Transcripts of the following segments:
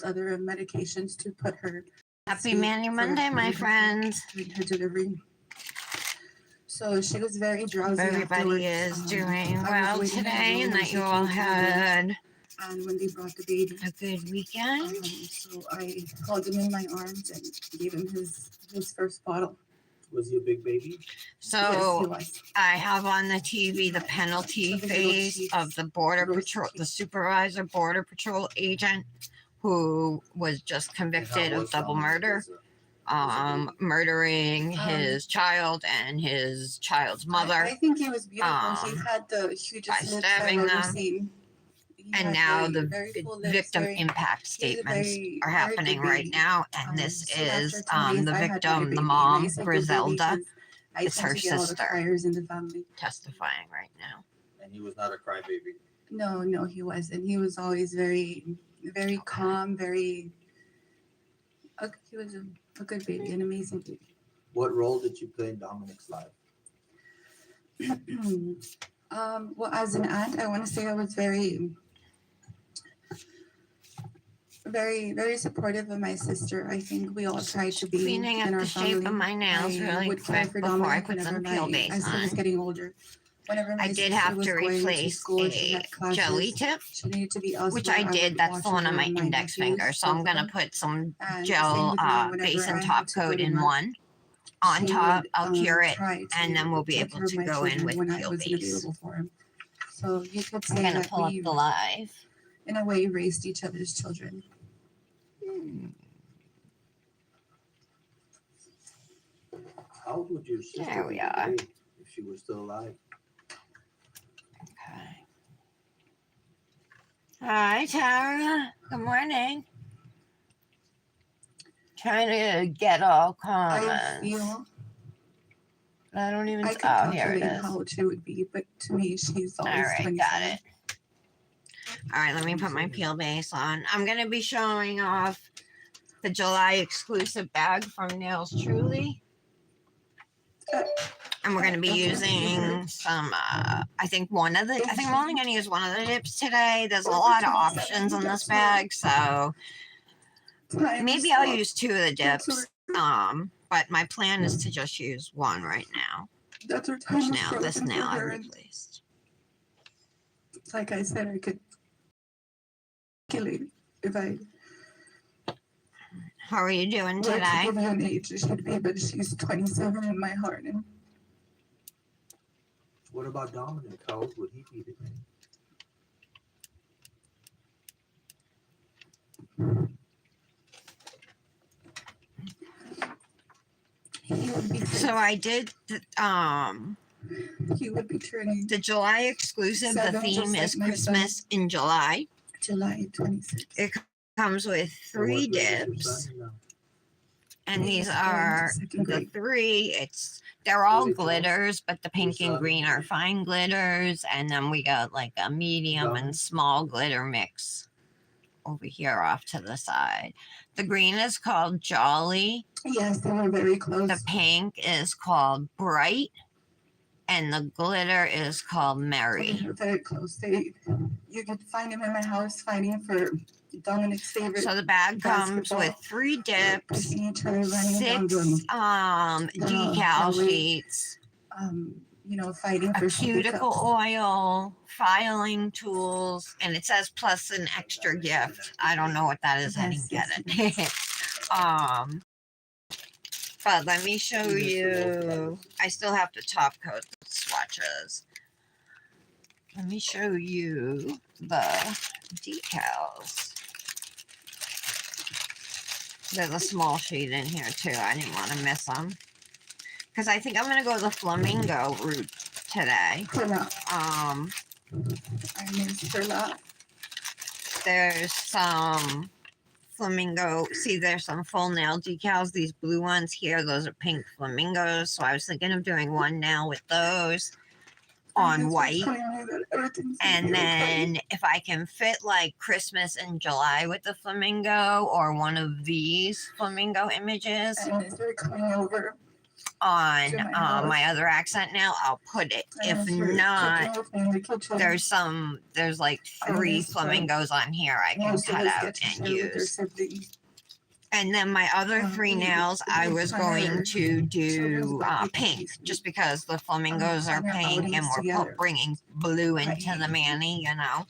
other medications to put her Happy Manu Monday, my friends. during her delivery. So she was very drowsy. Everybody is doing well today, and that you all had and when they brought the baby, a good weekend. So I held him in my arms and gave him his first bottle. Was he a big baby? So yes, he was. I have on the TV the penalty phase of the Border Patrol, the supervisor, Border Patrol agent, who was just convicted of double murder, murdering his child and his child's mother. I think he was beautiful. He had the hugest by lips stabbing I've ever them. seen. And now the victim impact statements are happening right now, and this is the victim, the mom, Griselda. It's her sister testifying right now. And he was not a crybaby. No, he wasn't. He was always very, very calm, very. He was a good baby, an amazing baby. What role did you play in Dominic's life? Well, as an aunt, I want to say I was very, very supportive of my sister. I think we all tried to be Cleaning up in our the shape family. of my nails really quick before I put some peel base as he was on. getting older. Whenever my I did sister have was to going replace school, she a had classes, jelly tip, she needed to be elsewhere. which I did. would That's watch the one on over my index nephews, finger. So both I'm of going to them. put some And gel same with me, whenever base I and had top to go coat to in work, one. On she top, would, I'll cure it, try and then we'll be take able care of to my go in children with when I peel wasn't base. available for him. So you could I'm say going to that pull up we, the live. in a way, raised each other's children. How old would your sister There we be are. today if she was still alive? Okay. Hi, Tara. Good morning. Trying to get all I comments. feel I don't even. I could Oh, here it calculate is. how old she would be, but to me, she's All always right, 27. got it. All right, let me put my peel base on. I'm going to be showing off the July exclusive bag from Nails Truly. And we're going to be using some, I think I'm only going to use one of the dips today. There's a lot of options in this bag, so maybe I'll use two of the dips. But my plan is to just use one right now. That's her Which time. now, this nail I replaced. Like I said, I could kill it if I How are you doing were to today? give her an age she should be, but she's 27 in my heart. And What about Dominic? How old would he be today? he would be So I did, he would be turning the July exclusive. The 7, theme just is like my son. Christmas in July. July 26th. It comes with So what 3 grade is your dips. son now? And these He's going to are second the grade. 3. They're all Really cool. glitters, but the pink and green are fine glitters. And then we got like a medium and small glitter mix over here off to the side. The green is called Jolly. Yes, they were very close. The pink is called Bright. And the glitter is called They Merry. were very close. You could find him in my house fighting for Dominic's favorite. So the bag comes basketball. with 3 dips, Pushing each other, running 6 down the decal hallway. sheets, fighting a for something cuticle else. oil, filing tools, and it says plus an extra gift. I don't know what that is. I didn't get it. But let me show you. I still have to top coat the swatches. Let me show you the decals. There's a small sheet in here too. I didn't want to miss them. Because I think I'm going to go the flamingo route today. I miss her lot. There's some flamingo. See, there's some full nail decals. These blue ones here, those are pink flamingos. So I was thinking of doing one nail with those on white. And then if I can fit like Christmas in July with the flamingo or one of these flamingo images. And they're coming over on To my house. my other accent nail, I'll put it. And If as for not, cooking with me in the kitchen, there's like I 3 noticed, flamingos on here I can most of cut us out get to and share with their use. siblings. And then my other 3 We- nails, I we was plan going our to do children's birthday pink, parties. just because the flamingos are Plan our pink and outings we're together. bringing blue Right. into the mani, you know.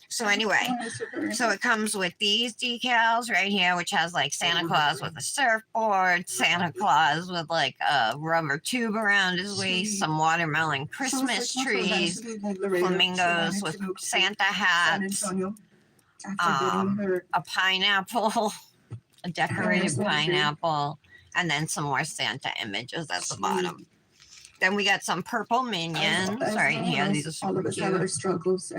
So anyway, so it comes with these decals right here, which has like Santa Claus with a surfboard, Santa Claus with like a rubber tube around his waist, some watermelon Christmas trees, flamingos with Santa hats, a pineapple, a decorated pineapple, and then some more Santa images at the bottom. Then we got some purple minions right here. These are super cute. Struggles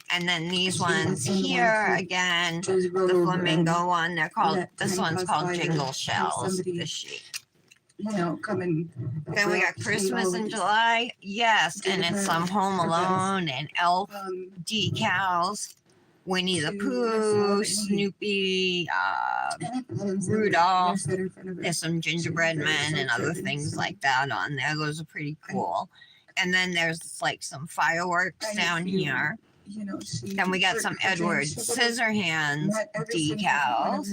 And then these ones here again, the flamingo one. They're called. This one's called Jingle Shells. This sheet. Come and. Then we got Christmas in July. Yes, and it's some Home Alone and Elf decals. Winnie the Pooh, Snoopy, Rudolph. There's some gingerbread men and other things like that on there. Those are pretty cool. And then there's like some fireworks down here. Then we got some Edward Scissorhands decals.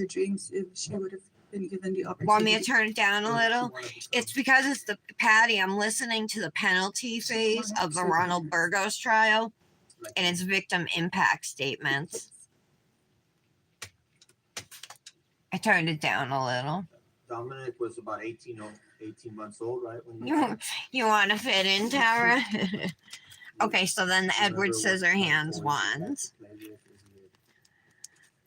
Want me to turn it down a little? It's because it's the Patty. I'm listening to the penalty phase of the Ronald Burgos trial, and it's victim impact statements. I turned it down a little. Dominic was about 18 months old, right? When You want to fit in, Tara? Okay, so then the Edward Scissorhands ones.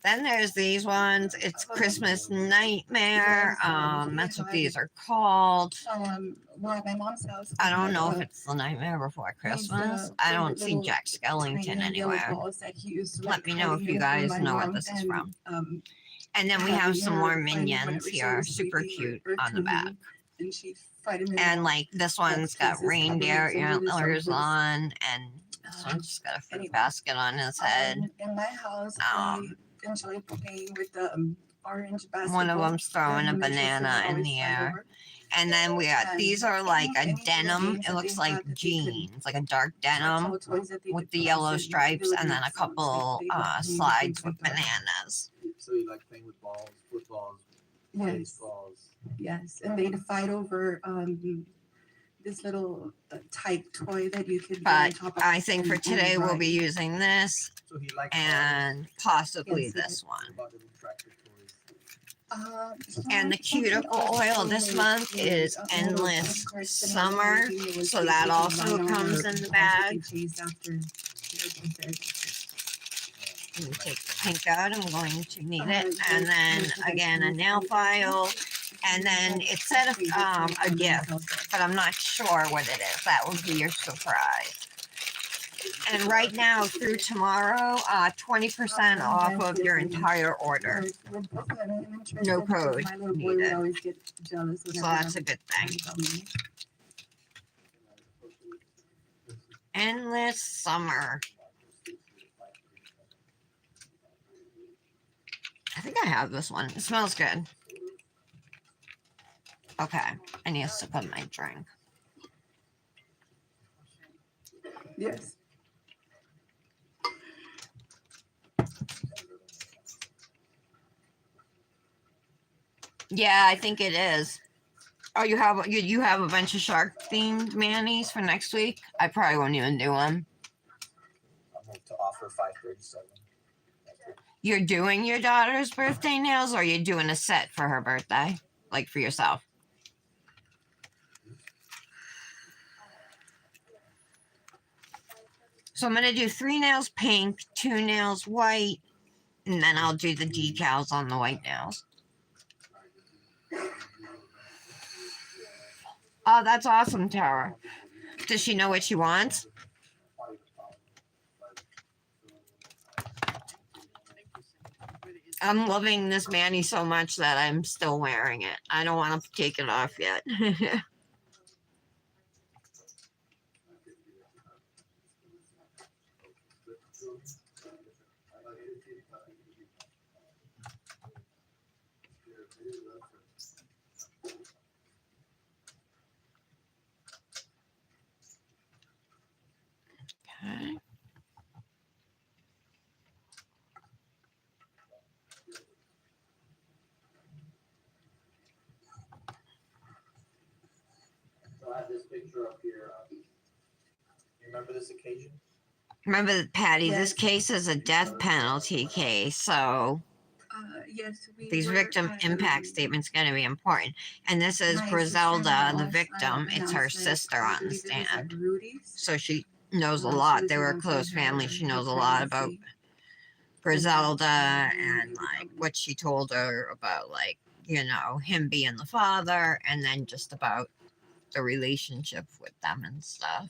Then there's these ones. It's Christmas Nightmare. That's what these are called. Well, at my mom's house. I don't know if it's the Nightmare Before Christmas. I don't see Jack Skellington anywhere. Let me know if you guys know where this is from. And then we have some more minions here, super cute on the back. And like this one's got reindeer antlers on, and this one's just got a fruit basket on his head. In my house, I enjoy playing with the orange basket. One of them's throwing a banana in the air. And then we got, these are like a denim, it looks like jeans, like a dark denim with the yellow stripes, and then a couple slides with bananas. So you like playing with balls, footballs, baseballs. Yes, and they'd fight over this little type toy that you could. But I think for today we'll be using this So he likes and possibly Yes, this one. about the tractor toys. And the cuticle oil this month is Endless Summer, so that also comes in the bag. Let me take the pink out, I'm going to need it. And then again, a nail file. And then it said a gift, but I'm not sure what it is. That will be your surprise. And right now through tomorrow, 20% off of your entire order. No code needed. So that's a good thing. Endless Summer. I think I have this one. It smells good. Okay, I need to sip on my drink. Yes. Yeah, I think it is. Oh, you have a bunch of shark themed manis for next week? I probably won't even do them. I'm going to offer 537. You're doing your daughter's birthday nails, or you're doing a set for her birthday, like for yourself? So I'm gonna do 3 nails pink, 2 nails white, and then I'll do the decals on the white nails. Oh, that's awesome, Tara. Does she know what she wants? I'm loving this mani so much that I'm still wearing it. I don't want to take it off yet. picture up here. You remember this occasion? Remember, Patty, this Yes. case is a death penalty case, so Yes, we these were victim at, impact statements going to be important. And this is my Griselda, the sister-in-law's, victim. It's her announcement. sister I on the believe it was at stand, Rudy's. so she knows a She lot. was They were a announcing close family. her- She her knows a lot about pregnancy. Griselda And and like what she told her about, like, you know, him being the father, and then just about the relationship with them and stuff.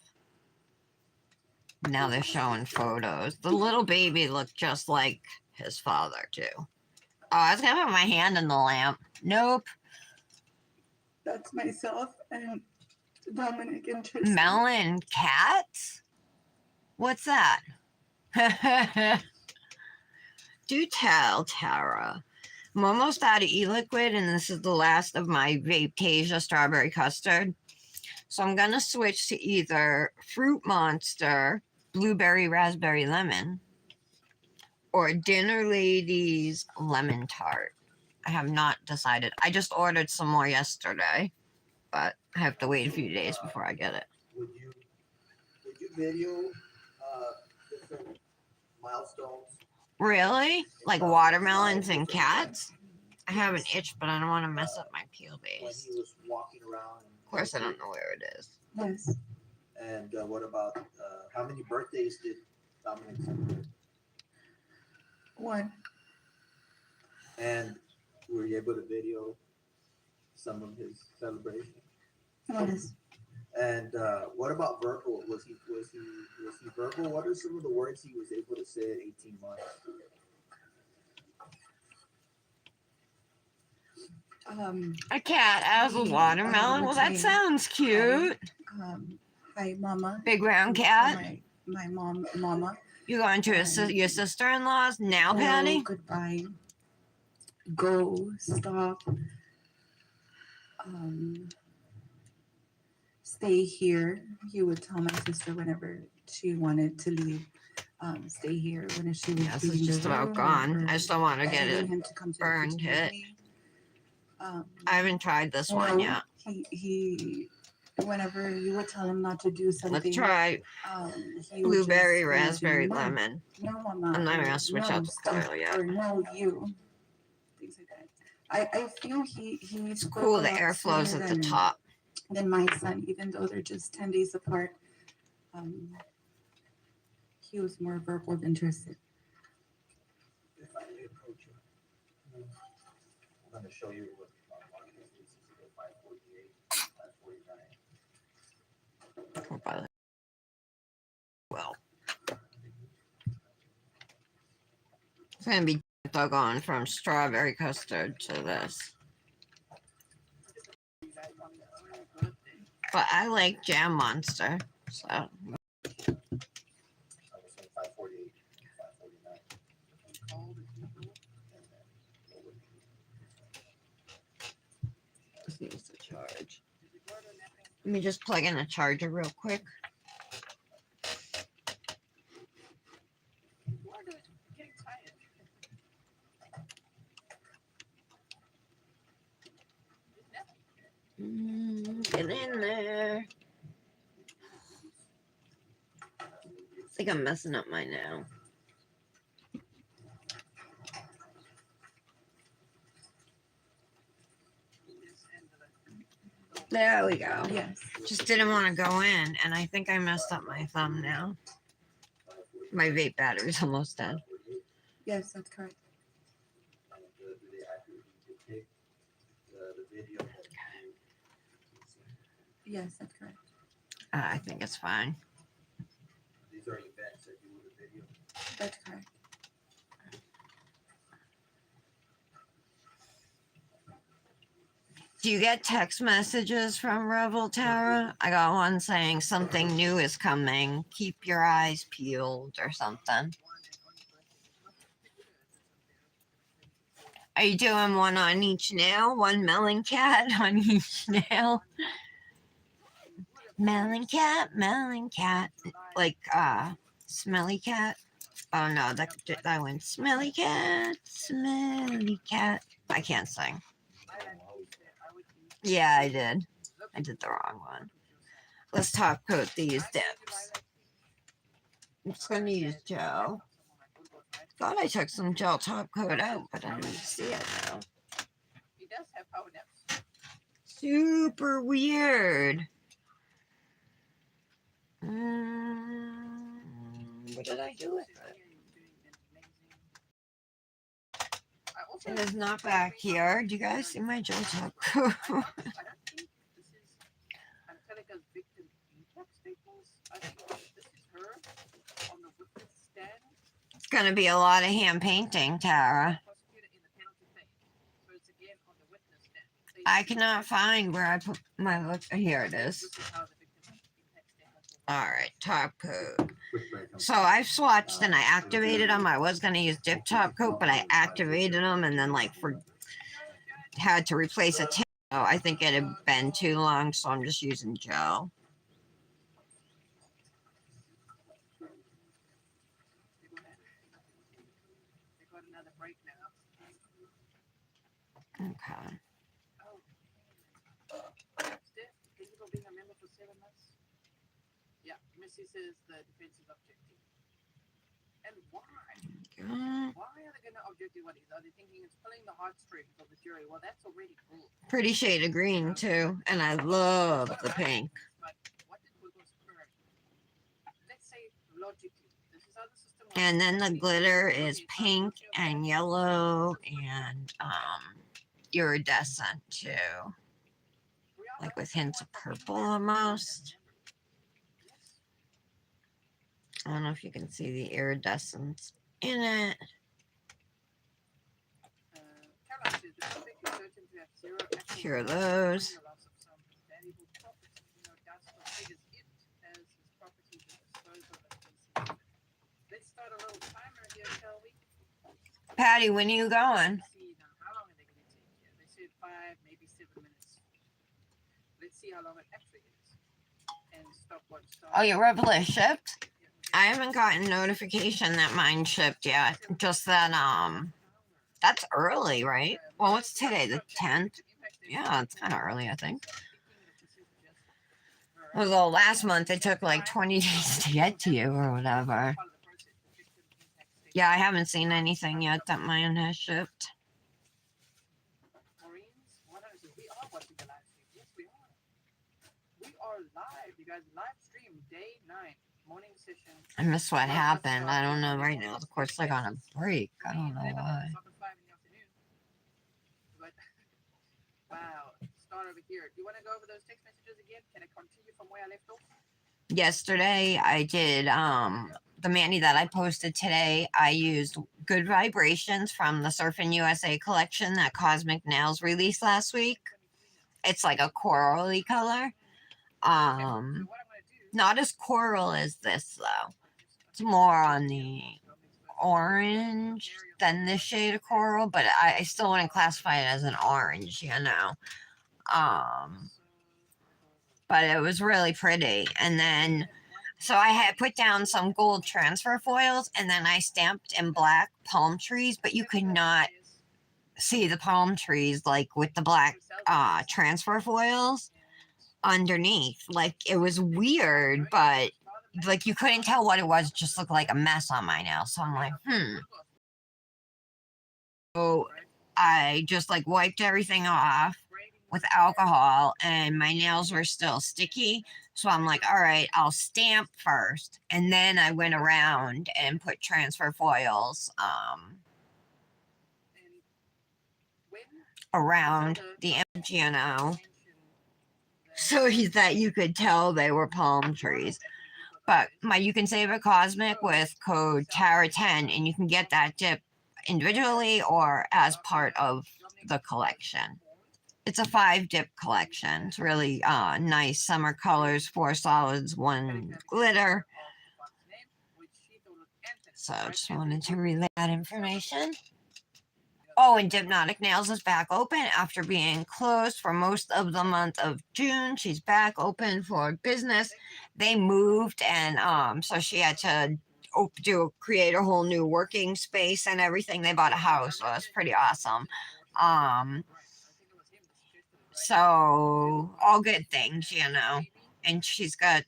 Now they're showing photos. The little baby looked just like his father too. Oh, I was gonna put my hand in the lamp. Nope. That's myself and Dominic and Tristan. Melon cats? What's that? Do tell, Tara. I'm almost out of e-liquid, and this is the last of my Vape-Tasia strawberry custard. So I'm gonna switch to either Fruit Monster, Blueberry Raspberry Lemon, or Dinner Ladies Lemon Tart. I have not decided. I just ordered some more yesterday, but I have to wait a few days before I get it. Would you video different milestones? Really? Like watermelons and cats? I have an itch, but I don't want to mess up my peel When base. he was walking around? Of course, I don't know where it is. Yes. And what about how many birthdays did Dominic celebrate? One. And were you able to video some of his celebration? Yes. And what about verbal? Was he verbal? What are some of the words he was able to say at 18 months? A cat as a watermelon? Well, that sounds cute. Hi, Mama. Big round cat. My Mama. You going to your sister-in-law's now, Hello, Patty? goodbye. Go. Stop. Stay here. He would tell my sister whenever she wanted to leave. Stay here when she was. Yes, it's leaving the just about room gone. or I just don't want to get begging it him to come to the burned kitchen with hit. me. I haven't tried this one yet. He whenever you would tell him not to do something. Let's try he would blueberry, just raspberry, no, lemon. No, Mama. I'm not even gonna switch out the stop, color yet. Or no, you. Things like that. I feel he's Cool, the airflow's at the top. Than my son, even though they're just 10 days apart. He was more verbal than Tristan. If I may approach you, I'm going to show you what my market is. This is the 548, 549. Well, it's gonna be doggone from strawberry custard to this. But I like Jam Monster, so. I was saying 548, 549. This needs to charge. Let me just plug in a charger real quick. Get in there. I think I'm messing up mine now. There we go. Yes. Just didn't want to go in, and I think I messed up my thumb now. My vape battery's almost dead. Yes, that's correct. And do they accurately depict the video that you see? Yes, that's correct. I think it's fine. These are events that you would have video. That's correct. Do you get text messages from Revel, Tara? I got one saying something new is coming. Keep your eyes peeled or something. Are you doing one on each nail? One melon cat on each nail? Melon cat, like smelly cat. Oh no, that one. Smelly cat, smelly cat. I can't sing. Yeah, I did. I did the wrong one. let's top coat these dips. I'm just gonna use gel. Thought I took some gel top coat out, but I don't see it now. He does have power naps. Super weird. What did I do with it? It is not back here. Do you guys see my gel top coat? I don't think this is Angelica's victim impact staples. I think this is her on the witness stand. It's gonna be a lot of hand painting, Tara. Prosecutor in the penalty phase. So it's again on the witness stand. I cannot find where I put my look. Here it is. This is how the victim impact staples will work. All right, top coat. So I've swatched and I activated them. I was gonna use dip top coat, but I activated them and then had to replace a tip. So I think it had been too long, so I'm just using gel. They got another break now. Okay. Steph, thank you for being a member for 7 months. Yeah, Missy says the defense is objective. And why? Why are they going to objective what is? Are they thinking it's pulling the heartstrings of the jury? Well, that's already cool. Pretty shade of green too, and I love the pink. But what did Wiggles current? Let's say logically, this is how the system works. And then the glitter is pink and yellow and iridescent too, like with hints of purple almost. I don't know if you can see the iridescence in it. Caroline says the suspect is certain to have zero actual Here are loss those. or loss of some valuable property. No doubt still figures it as his property to dispose of at least. Let's start a little timer here, shall we? Patty, when are you going? Let's see now. How long are they going to take here? They said 5, maybe 7 minutes. Let's see how long it actually is. And stopwatch starts. Oh, your Revela shipped? I haven't gotten notification that mine shipped yet. Just that that's early, right? Well, what's today? The 10th? Yeah, it's kind of early, I think. Although last month it took like 20 days to get to you or whatever. Yeah, I haven't seen anything yet that mine has shipped. Marines, we are watching the live stream. Yes, we are. We are live, you guys. Live stream day 9, morning session. I missed what happened. I don't know right now. Of course, like on a break. I don't know why. But wow, start over here. Do you want to go over those text messages again? Can I continue from where I left off? Yesterday, I did the mani that I posted today. I used Good Vibrations from the Surfing USA collection that Cosmic Nails released last week. It's like a corally color. Not as coral as this though. It's more on the orange than this shade of coral, but I still wouldn't classify it as an orange, you know. But it was really pretty. And then, so I had put down some gold transfer foils, and then I stamped in black palm trees, but you could not see the palm trees like with the black transfer foils underneath. Like it was weird, but like you couldn't tell what it was. It just looked like a mess on my nail. So I'm like, So I just like wiped everything off with alcohol, and my nails were still sticky. So I'm like, all right, I'll stamp first. And then I went around and put transfer foils around the MGNO so that you could tell they were palm trees. But you can save a Cosmic with code TARA10, and you can get that dip individually or as part of the collection. It's a 5 dip collection. It's really nice. Summer colors, 4 solids, 1 glitter. So just wanted to relay that information. Oh, and Hypnotic Nails is back open after being closed for most of the month of June. She's back open for business. They moved, and so she had to create a whole new working space and everything. They bought a house, so that's pretty awesome. So all good things, you know. and she's got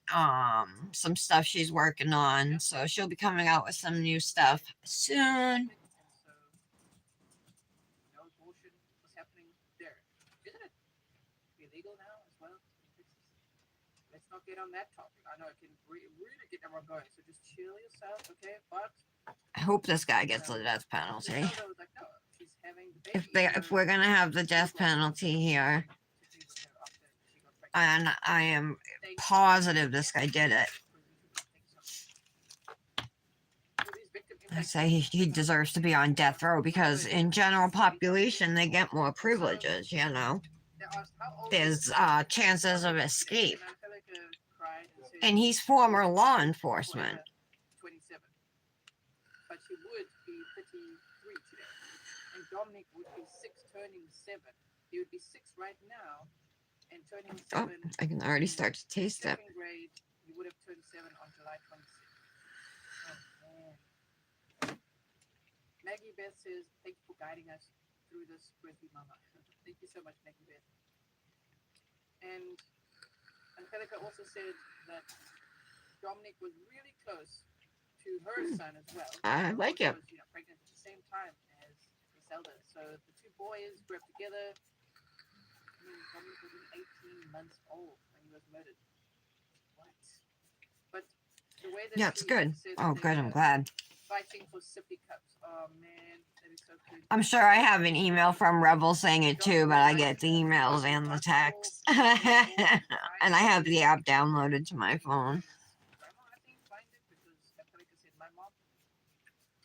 some stuff she's working on, so she'll be coming out with some new stuff soon. And so, no abortion was happening there. Isn't it illegal now as well in Texas? Let's not get on that topic. I know it can really get everyone going. So just chill yourself, okay? But I hope this guy gets the death penalty. Griselda was like, no, she's having the baby. If we're gonna have the death penalty here, and I am positive this guy did it, I say he deserves to be on death row, because in general population they get more privileges, you know. There's chances of escape. And he's former law enforcement. 27. But she would be 33 today. And Dominic would be 6 turning 7. He would be 6 right now and turning 7. Oh, I can already start to taste it. Second grade, he would have turned 7 on July 26th. Oh, man. Maggie Beth says, thank you for guiding us through this, Grizzly Mama. Thank you so much, Maggie Beth. And Angelica also said that Dominic was really close to her son as well. I like it. Was, pregnant at the same time as Griselda. So the two boys grew up together. I mean, Dominic was 18 months old when he was murdered. What? But the way that Yeah, it's good. Oh, good. I'm glad. Fighting for sippy cups. Oh man, that is so good. I'm sure I have an email from Rebel saying it too, but I get the emails and the text. And I have the app downloaded to my phone.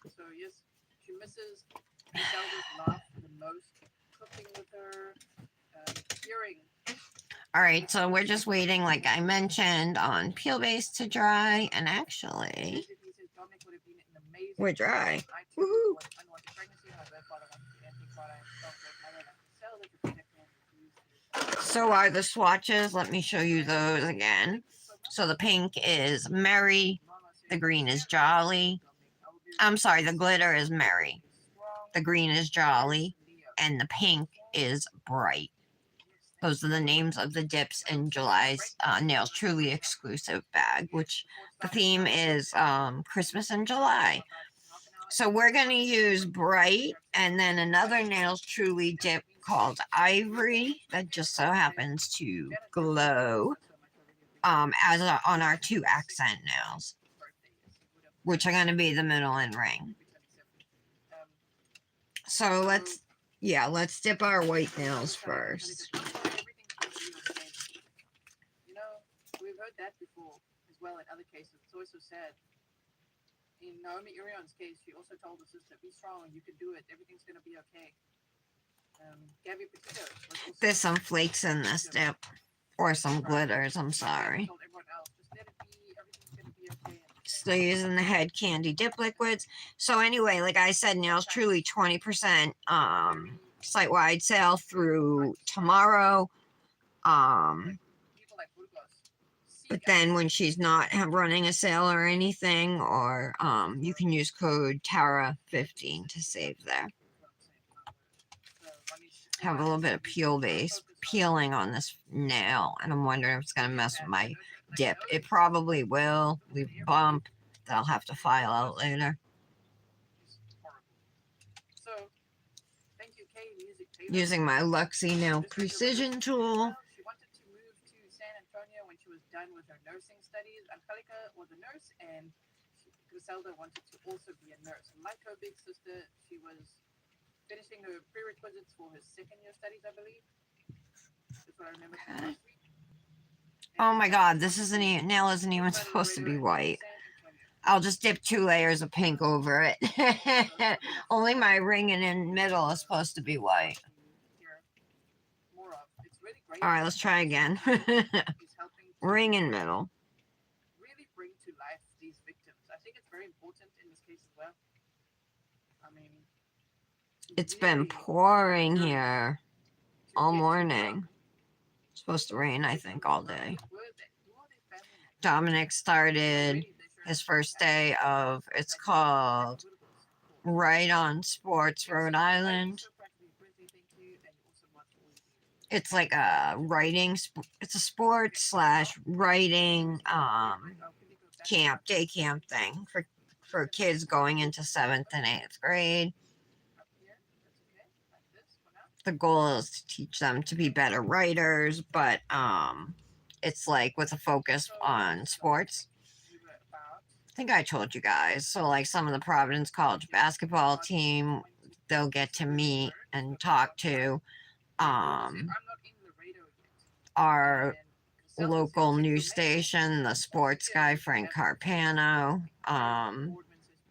So yes, she misses Griselda's laugh the most, cooking with her, hearing. All right, so we're just waiting, like I mentioned, on peel base to dry, and actually, we're dry. Woohoo! So are the swatches. Let me show you those again. So the pink is merry, the green is jolly. I'm sorry, the glitter is merry, the green is jolly, and the pink is bright. Those are the names of the dips in July's Nails Truly exclusive bag, which the theme is Christmas in July. So we're going to use bright and then another Nails Truly dip called Ivory that just so happens to glow on our 2 accent nails, which are going to be the middle and ring. So let's dip our white nails first. We've heard that before as well in other cases. It's always so sad. In Naomi Irion's case, she also told her sister, be strong, you can do it, everything's going to be okay. Gabby Petito was also There's some flakes in this dip, or some glitters, I'm sorry. told everyone else, just let it be, everything's going to be okay. Still using the Head Candy dip liquids. So anyway, like I said, Nails Truly 20% site-wide sale through tomorrow. People like Burgos, But then when she's not running a sale or anything, or you can use code TARA15 to save there. Have a little bit of peeling on this nail, and I'm wondering if it's going to mess with my dip. It probably will. Leave a bump that I'll have to file out later. So, thank you, Kay Music Taylor. Using my Luxie Nail Precision tool. She wanted to move to San Antonio when she was done with her nursing studies. Angelica was a nurse, and Griselda wanted to also be a nurse. Like her big sister, she was finishing her prerequisites for her second year studies, I believe. That's what I remember from last week. Oh my god, this isn't even, nail isn't even supposed to be white. I'll just dip 2 layers of pink over it. Only my ring and in middle is supposed to be white. Alright, let's try again. Ring in middle. Really bring to life these victims. I think it's very important in this case as well. I mean, It's been pouring here all morning. It's supposed to rain, I think, all day. Dominic started his first day of, it's called Right on Sports Rhode Island. it's like a writing. It's a sports slash writing camp, day camp thing for kids going into 7th and 8th grade. The goal is to teach them to be better writers, but it's like with a focus on sports. I think I told you guys. So like some of the Providence College basketball team, they'll get to meet and talk to our local news station, the sports guy Frank Carpano,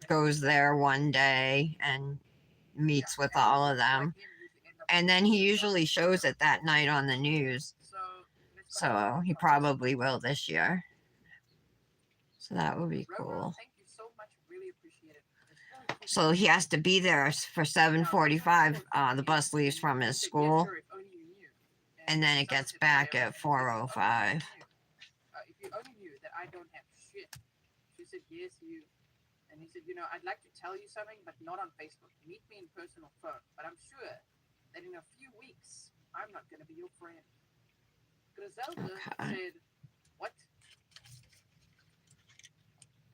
goes there one day and meets with all of them. And then he usually shows it that night on the news. So he probably will this year. So that would be cool. So he has to be there for 7:45. The bus leaves from his school. And then it gets back at 4:05. If you only knew that I don't have shit. She said, yes, you. And he said, I'd like to tell you something, but not on Facebook. Meet me in person or phone. But I'm sure that in a few weeks, I'm not going to be your friend. Griselda said, what?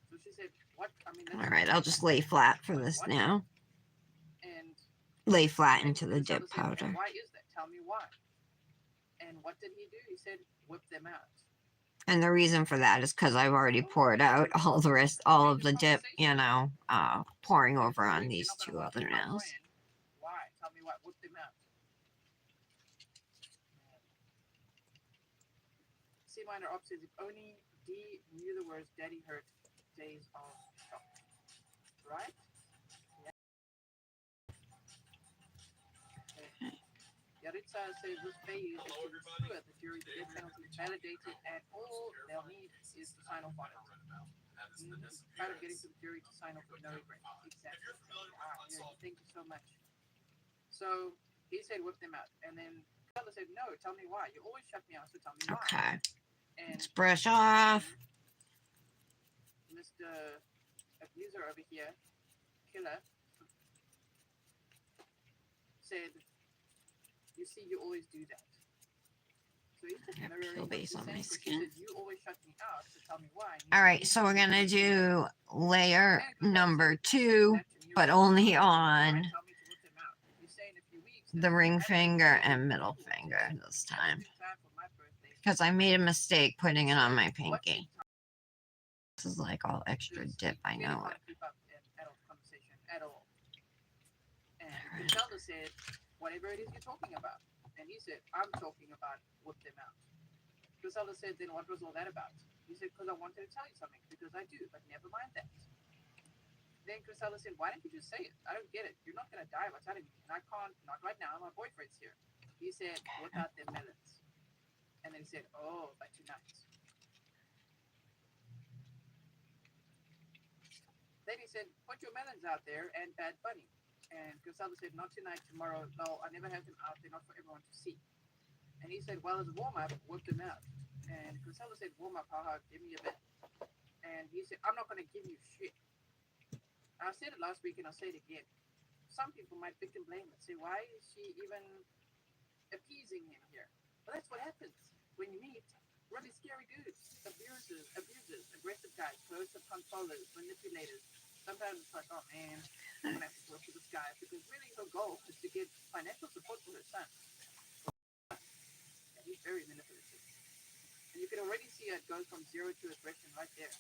So she said, what? I mean, all right, I'll just lay flat for this now. And lay flat into the dip powder. Said, why is that? Tell me why. And what did he do? He said, whip them out. And the reason for that is because I've already poured out all of the dip, pouring over on these two other nails. Why? Tell me why. Whip them out. C minor op says, if only D knew the words daddy hurt, days of shock. Right? Yaritza says this phase is to ensure the jury's death penalty is validated and all they'll need is to sign off on it. Kind of getting to the jury to sign off with no regret. Exactly. Thank you so much. So he said whip them out. And then Bella said, no, tell me why. You always shut me out, so tell me why. Okay. And let's brush off. Mr. Abuser over here, Killer, said, you see, you always do that. So he's just peel base on my skin. Said, you always shut me out, so tell me why. All right, so we're gonna do layer number 2, but only on the ring finger and middle finger this time, because I made a mistake putting it on my pinky. This is like all extra dip, I know it. And Zelda said, whatever it is you're talking about. And he said, I'm talking about whip them out. Griselda said, then what was all that about? He said, because I wanted to tell you something, because I do, but never mind that. Then Griselda said, why don't you just say it? I don't get it. You're not going to die by telling me. And I can't, not right now, my boyfriend's here. He said, whip out them melons. And then he said, oh, but tonight. Then he said, put your melons out there and Bad Bunny. And Griselda said, not tonight, tomorrow. No, I never have them out. They're not for everyone to see. And he said, well, as a warm-up, whip them out. And Griselda said, warm-up, haha, give me a bit. And he said, I'm not going to give you shit. I said it last week and I'll say it again. Some people might pick and blame and say, why is she even appeasing him here? But that's what happens when you meet really scary dudes. Abusers, aggressive guys, coercive controllers, manipulators. Sometimes it's like, oh man, I'm going to have to work with this guy, because really her goal is to get financial support for her son. And he's very manipulative. And you can already see it goes from 0 to aggression right there.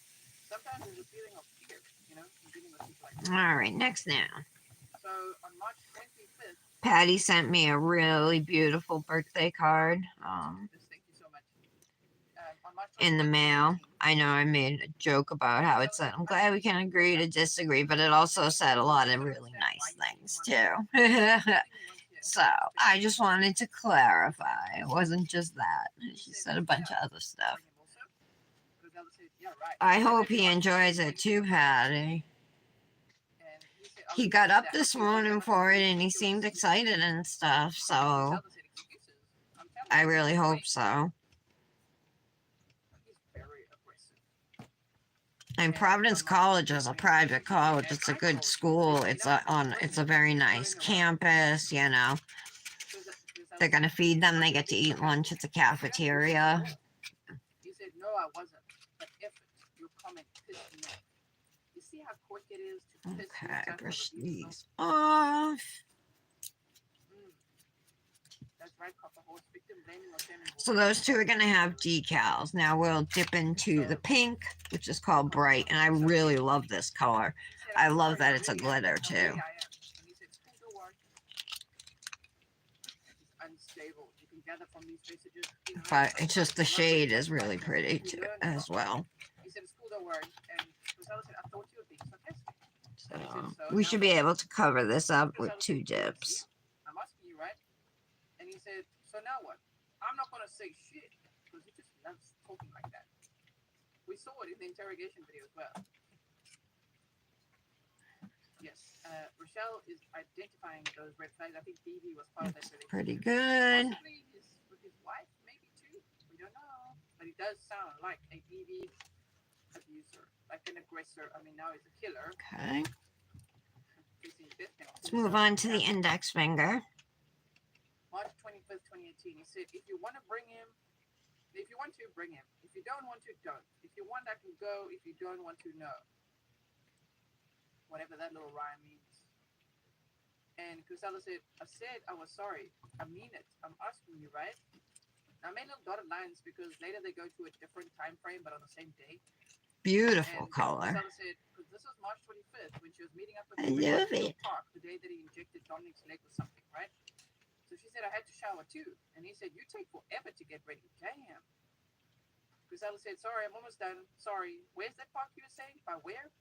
Sometimes there's a feeling of fear, dealing with people like that. All right, next now. So on March 25th, Patty sent me a really beautiful birthday card. Thank you so much. On March In the mail. I know I made a joke about how it said, I'm glad we can agree to disagree, but it also said a lot of really nice things too. So I just wanted to clarify. It wasn't just that. She said a bunch of other stuff. I hope he enjoys it too, Patty. He got up this morning for it and he seemed excited and stuff, so I really hope so. And Providence College is a private college. It's a good school. It's a very nice campus, They're gonna feed them. They get to eat lunch at the cafeteria. He said, no, I wasn't. But if your comment pissed me off. You see how quick it is to piss you Okay, off brush with these these off. That's right, copper horse. Victim blaming or shaming. So those two are gonna have decals. Now we'll dip into the pink, which is called Bright, and I really love this color. He said, I "I'm love sorry, that I it's a really am. glitter No way too. I am." And he said, "Cool, don't worry." He's unstable. You can gather from these messages. You know, But it's just the shade is really pretty you too, learn as from it. well. He said, "It's cool, don't worry." And Rosella said, "I thought you were being sarcastic." So we should be able to cover this up with two dips. I'm asking you, right? And he said, "So now what?" I'm not gonna say shit because he just loves talking like that. We saw it in the interrogation video as well. Yes, Rochelle is identifying those red flags. I think BB was part of that Looks relationship. pretty good. Possibly with his wife, maybe too. We don't know. But he does sound like a BB abuser, like an aggressor. I mean, now he's a killer. Okay. Facing death penalty. Let's move on to the index finger. March 25th, 2018. He said, if you want to bring him, if you want to, bring him. If you don't want to, don't. If you want, I can go. If you don't want to, no. Whatever that little rhyme means. And Cristela said, I was sorry. I mean it. I'm asking you, right? Now, I made little dotted lines because later they go to a different time frame, but on the same day. Beautiful And color. Cristela said, because this was March 25th when she was meeting up with I him love in it. Park the day that he injected Dominic's leg with something, right? So she said, I had to shower too. And he said, you take forever to get ready. Damn. Cristela said, sorry, I'm almost done. Sorry. Where's that park you were saying? By where?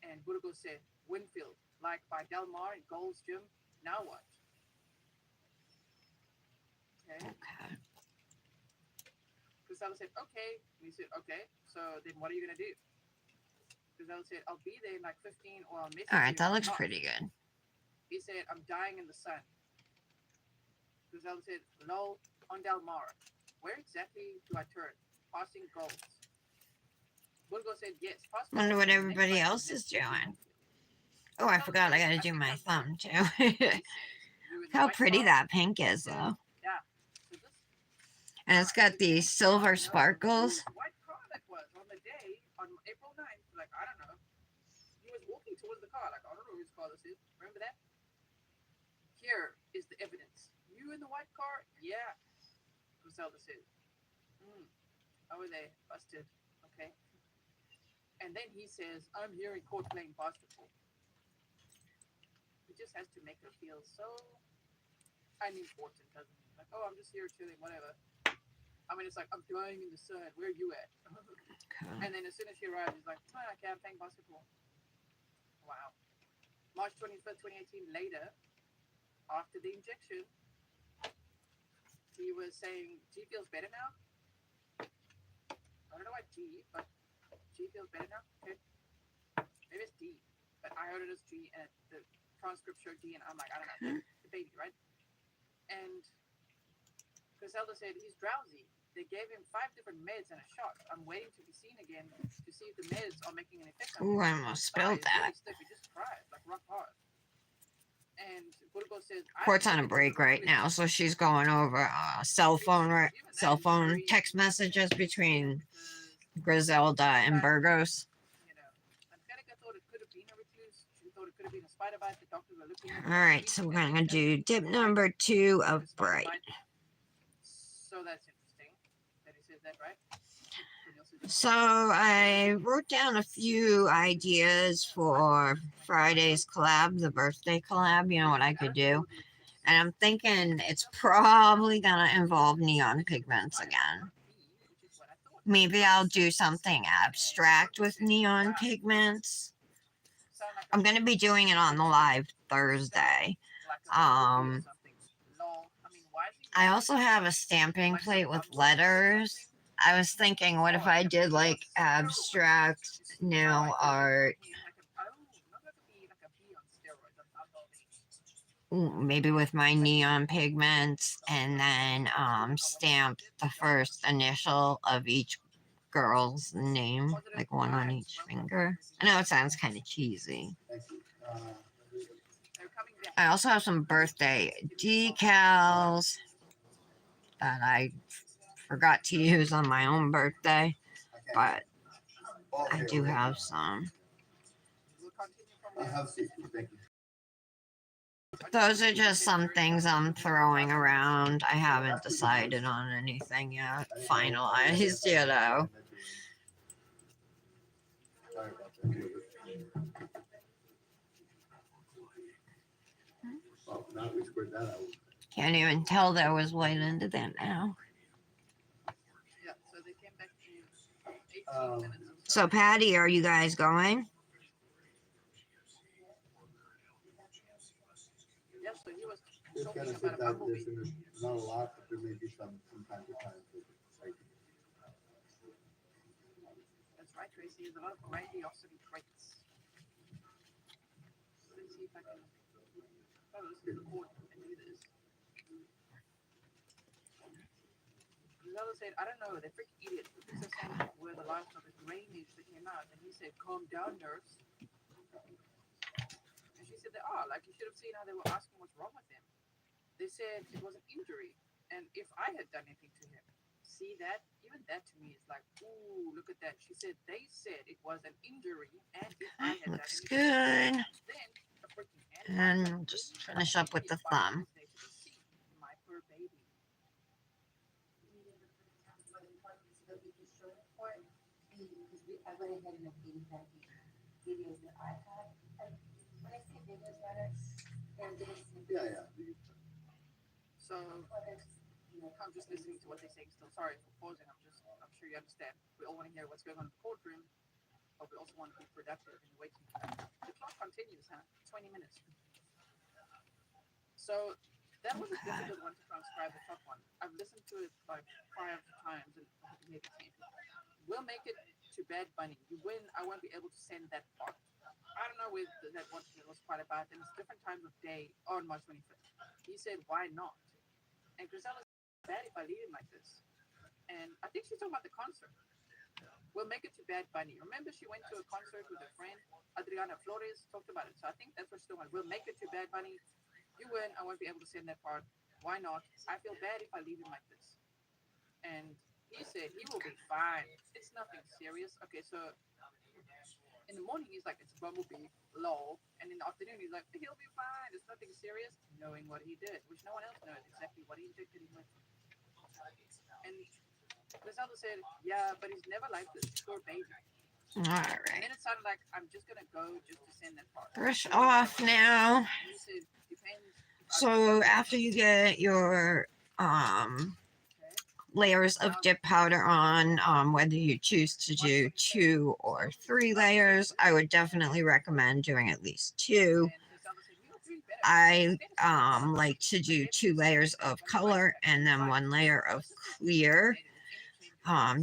And Burgos said, Winfield, like by Del Mar and Gold's Gym. Now what? Okay. Okay. Cristela said, okay. And he said, okay. So then what are you going to do? Cristela said, I'll be there in like 15 or I'll message All right, you. that looks Oh. pretty good. He said, I'm dying in the sun. Cristela said, lol, on Del Mar. Where exactly do I turn? Passing Gold's. Burgos said, yes. Wonder what everybody else is doing. Oh, I forgot I gotta do my thumb too. How pretty that pink is though. Yeah. And it's got these silver sparkles. White car that was on the day, on April 9th, like, I don't know. He was walking towards the car, like, I don't know whose car this is. Remember that? Here is the evidence. You in the white car? Yeah. Griselda said. Oh, they busted. Okay. And then he says, I'm here in court playing basketball. He just has to make her feel so unimportant, doesn't he? Like, oh, I'm just here chilling, whatever. I mean, it's like, I'm dying in the sun. Where are you at? Okay. And then as soon as she arrives, he's like, oh, okay, I'm playing basketball. Wow. March 25th, 2018, later, after the injection, he was saying, G feels better now. I don't know why G, but G feels better now. Okay. Maybe it's D, but I heard it as G, and the transcript showed D, and I'm like, I don't know, the baby, right? And Griselda said he's drowsy. They gave him 5 different meds and a shot. I'm waiting to be seen again to see if the meds are making an effect on him. Ooh, I almost spilled that. Really stiff. He just cries, like rock hard. And Burgos says, Court's on a break right now, so she's going over cell phone text messages between Griselda and Burgos. You know, Angelica thought it could have been a recluse. She thought it could have been a spider bite. The doctors were looking at it. All right, so we're gonna do dip number 2 of Bright. So that's interesting that he said that, right? So I wrote down a few ideas for Friday's collab, the birthday collab, you know what I could do. And I'm thinking it's probably gonna involve neon pigments again. Maybe I'll do something abstract with neon pigments. I'm gonna be doing it on the live Thursday. I also have a stamping plate with letters. I was thinking, what if I did like abstract nail art? Maybe with my neon pigments, and then stamp the first initial of each girl's name, like one on each finger. I know it sounds kind of cheesy. I also have some birthday decals. that I forgot to use on my own birthday, but I do have some. We'll continue from I'll there. have seafood, thank you. Those are just some things I'm throwing around. I haven't decided on anything yet, finalized, you know. Sorry about that. Oh, now we squared that out. Can't even tell there was white into that now. Yeah, so they came back in 18 Um, minutes. So, Patty, are you guys going? Yeah, so he was Just talking gotta about sit a down, bumblebee. listen, there's not a lot, but there may be some from time to time. Like, That's right, Tracy. There's a lot of grandiosity traits. Let's see if I can record and do this. Lolo said, I don't know, they're freaking idiots. The pizza sandwich were the last of the drainage that came out. And he said, calm down, nurse. And she said, they are. Like, you should have seen how they were asking what's wrong with him. They said it was an injury. And if I had done anything to him, see that? Even that to me is like, ooh, look at that. She said, they said it was an injury. And if I had done Looks anything, good. then a freaking And just finish up with the thumb. My poor baby. I went ahead and updated that videos that I had. And when I say videos rather, they're little snippets. yeah. So Others, you know, I'm just listening to what they're saying still. Sorry for pausing. I'm sure you understand. We all want to hear what's going on in the courtroom, but we also want to be productive in the waiting time. The clock continues, huh? 20 minutes. So that was a difficult one to transcribe, the top one. I've listened to it like 5 times and maybe 10. We'll make it to Bad Bunny. You win, I won't be able to send that part. I don't know where that one was quite about. And it's different times of day on March 25th. He said, why not? And Grisella said, bad if I leave him like this. And I think she's talking about the concert. We'll make it to Bad Bunny. Remember, she went to a concert with a friend, Adriana Flores, talked about it. So I think that's what she's talking about. We'll make it to Bad Bunny. You win, I won't be able to send that part. Why not? I feel bad if I leave him like this. And he said he will be fine. It's nothing serious. Okay, so in the morning he's like, it's a bumblebee, lol. And in the afternoon he's like, he'll be fine. It's nothing serious. Knowing what he did, which no one else knows exactly what he injected him with. And Griselda said, yeah, but he's never like this. Poor baby. All And right. then it sounded like, I'm just going to go just to send that part. Brush off now. And he said, depends. So after you get your layers of dip powder on, whether you choose to do 2 or 3 layers, I would definitely recommend doing at least 2. I like to do 2 layers of color and then 1 layer of clear,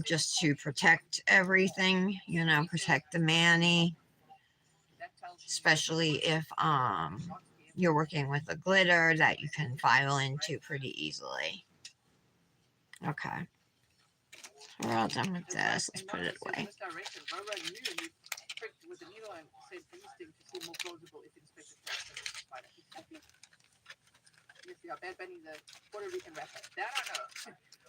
just to protect everything, you know, protect the mani, especially if you're working with a glitter that you can file into pretty easily. Okay, we're all done with this. Let's put it away. Bad Bunny, the Puerto Rican rapper. That I know.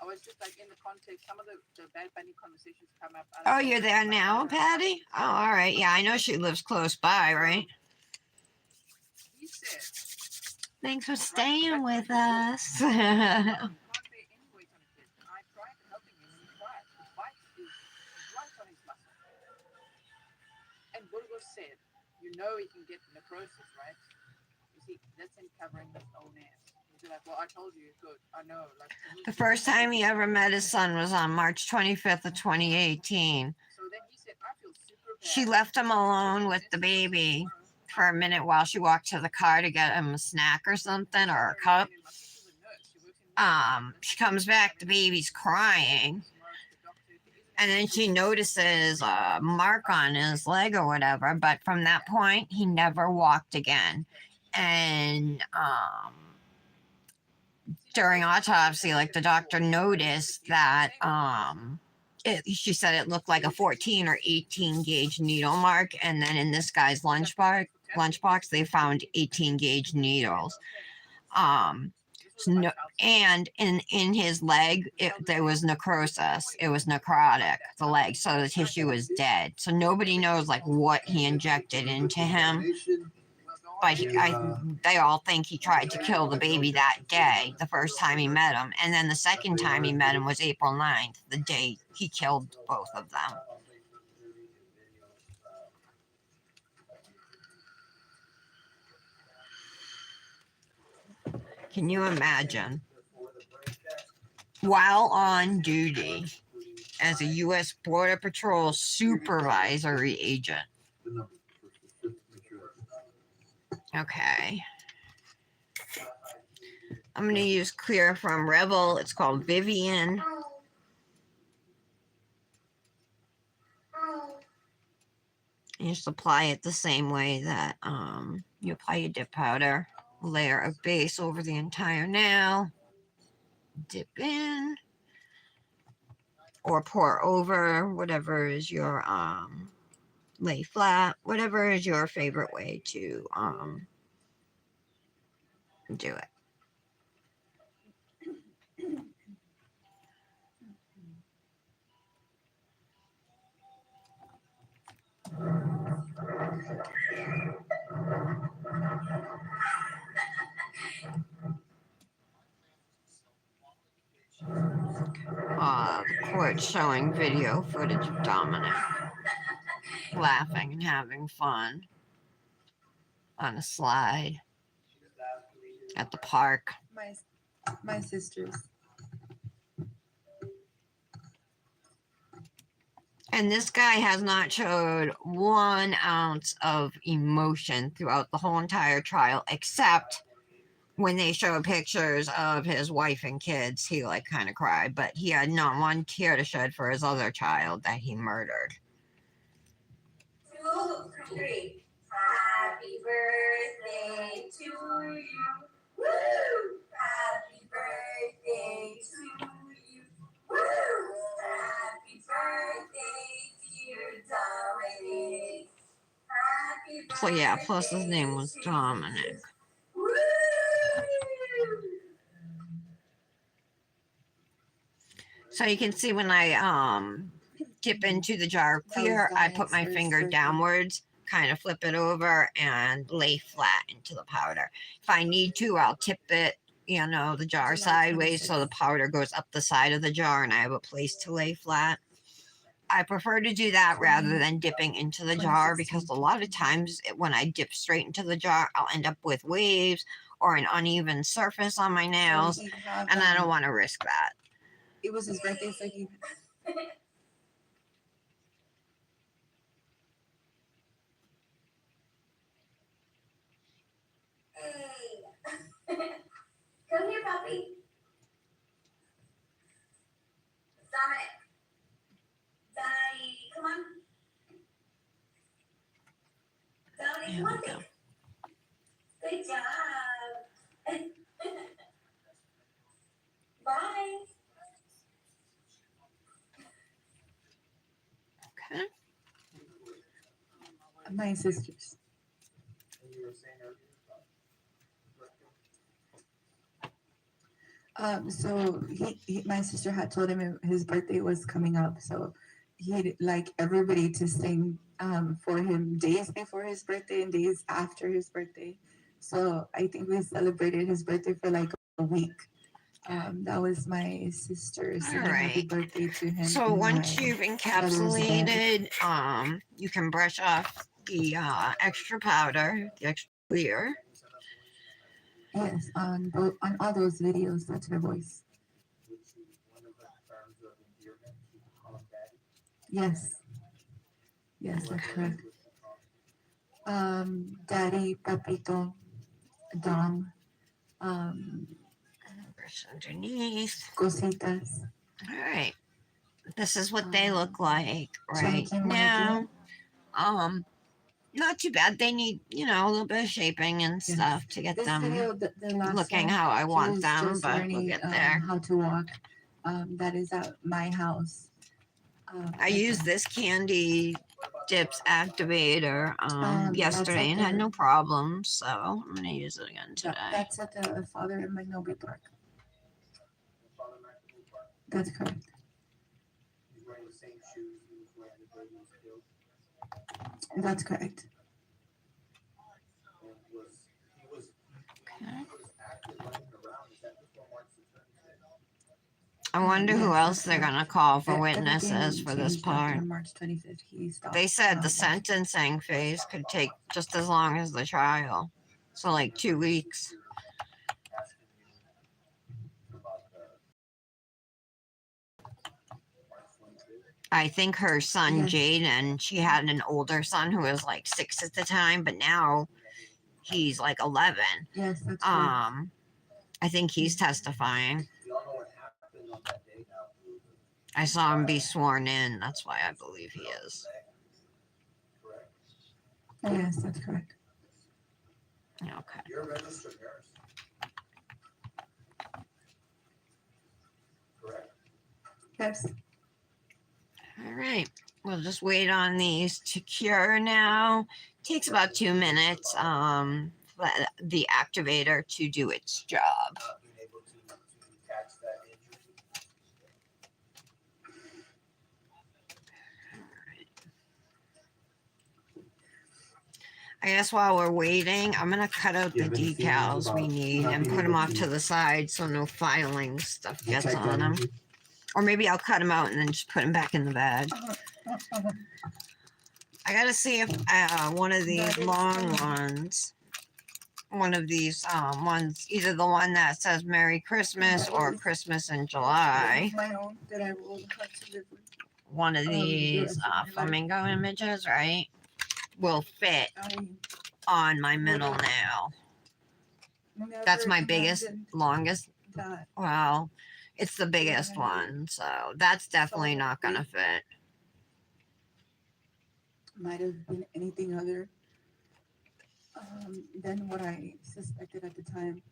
I was just like in the context, some of the Bad Bunny conversations come up. Oh, you're there now, Patty? Oh, all right. Yeah, I know she lives close by, right? He said, Thanks for staying with us. "You can't bear any weight on a kid. I tried helping him and he tried. The bite is right on his muscle." And Burgos said, "You know he can get necrosis, right? You see, that's him covering his own ass." He'd be like, "Well, I told you, good. I know." Like The first time he ever met his son was on March 25th of 2018. So then he said, "I feel super bad." She left him alone with the baby for a minute while she walked to the car to get him a snack or something, or a cup. She comes back, the baby's crying, and then she notices a mark on his leg or whatever, but from that point he never walked again. And during autopsy, like, the doctor noticed that she said it looked like a 14 or 18 gauge needle mark, and then in this guy's lunchbox they found 18 gauge needles. No, and in his leg, there was necrosis. It was necrotic, the leg, so the tissue was dead. So nobody knows like what he injected into him. But they all think he tried to kill the baby that day, the first time he met him. And then the second time he met him was April 9th, the day he killed both of them. Can you imagine? While on duty as a U.S. Border Patrol supervisory agent. Okay. I'm going to use clear from Rebel. It's called Vivian. And you just apply it the same way that you apply your dip powder. Layer of base over the entire nail. Dip in. Or pour over, whatever is your lay flat, whatever is your favorite way to do it. The court showing video footage of Dominic laughing and having fun on a slide at the park. My sisters. And this guy has not showed 1 ounce of emotion throughout the whole entire trial, except when they showed pictures of his wife and kids. He like kind of cried, but he had not 1 tear to shed for his other child that he murdered. 2, 3. Happy birthday to you. Woo! Happy birthday to you. Woo! Happy birthday, dear Dominic. Happy birthday. So yeah, plus his name was Dominic. Woo! So you can see when I dip into the jar of clear, I put my finger downwards, kind of flip it over, and lay flat into the powder. If I need to, I'll tip it, the jar sideways so the powder goes up the side of the jar and I have a place to lay flat. I prefer to do that rather than dipping into the jar, because a lot of times when I dip straight into the jar, I'll end up with waves or an uneven surface on my nails, and I don't want to risk that. It was his birthday, so he. Hey. Come here, puppy. Dominic. Daddy, come on. Dominic, There come on. we go. Good job. Bye. Okay. My sisters. So my sister had told him his birthday was coming up, so he'd like everybody to sing for him days before his birthday and days after his birthday. So I think we celebrated his birthday for like a week. That was my sister singing happy Alright. birthday to him. So in once my you've brother's bed. encapsulated, you can brush off the extra powder, the extra clear. Yes, on all those videos, that's her voice. Yes. Yes, that's correct. Daddy, Papito, Dom, Brush underneath. Cositas. Alright. This is what they look like right Chunky now. Not too bad. They need, a little bit of shaping and Yes. stuff to get This them video, the last looking one, how I he want was them, just but we'll learning get there. how to walk. That is at my house. I use this candy dips activator That's yesterday at and had the no problems, so I'm gonna use it again today. that's at the Father in Magnolia Park. That's correct. He's wearing the same shoes he was wearing the day he was killed. That's correct. And he was Okay. active running around. Is that before March the 25th? I wonder who Yes, else that's they're correct. gonna call for Everything witnesses for this changed after part. March 25th. He stopped. They said the watching. sentencing phase could take just as long as the trial, so like 2 weeks. Asking you about the March 25th. I think her son Yes. Jaden, she had an older son who was like 6 at the time, but now he's like 11. Yes, that's correct. I think he's testifying. We all know what happened on that day now. I saw him be sworn in. That's why I believe he is. Correct. Yes, that's correct. Okay. You're a registered nurse. Correct. Yes. All right. We'll just wait on these to cure now. Takes about 2 minutes. For the activator to do its job. Not being able to catch that injury. I guess while we're waiting, I'm gonna cut out the You have any feelings decals we about need not and being put them able off to to the side so no filing stuff gets detect on that them. injury? Or maybe I'll cut them out and then just put them back in the bag. I gotta see if one of these long ones, one of these ones, either the one that says Merry Christmas or Christmas in July, My own that I will have to live with. one of the these rest of my life. flamingo images, right, will fit I on my middle nail. That's never my biggest, imagined longest, that. well, it's the biggest one, so that's definitely not gonna fit. Might have been anything other than what I suspected at the time.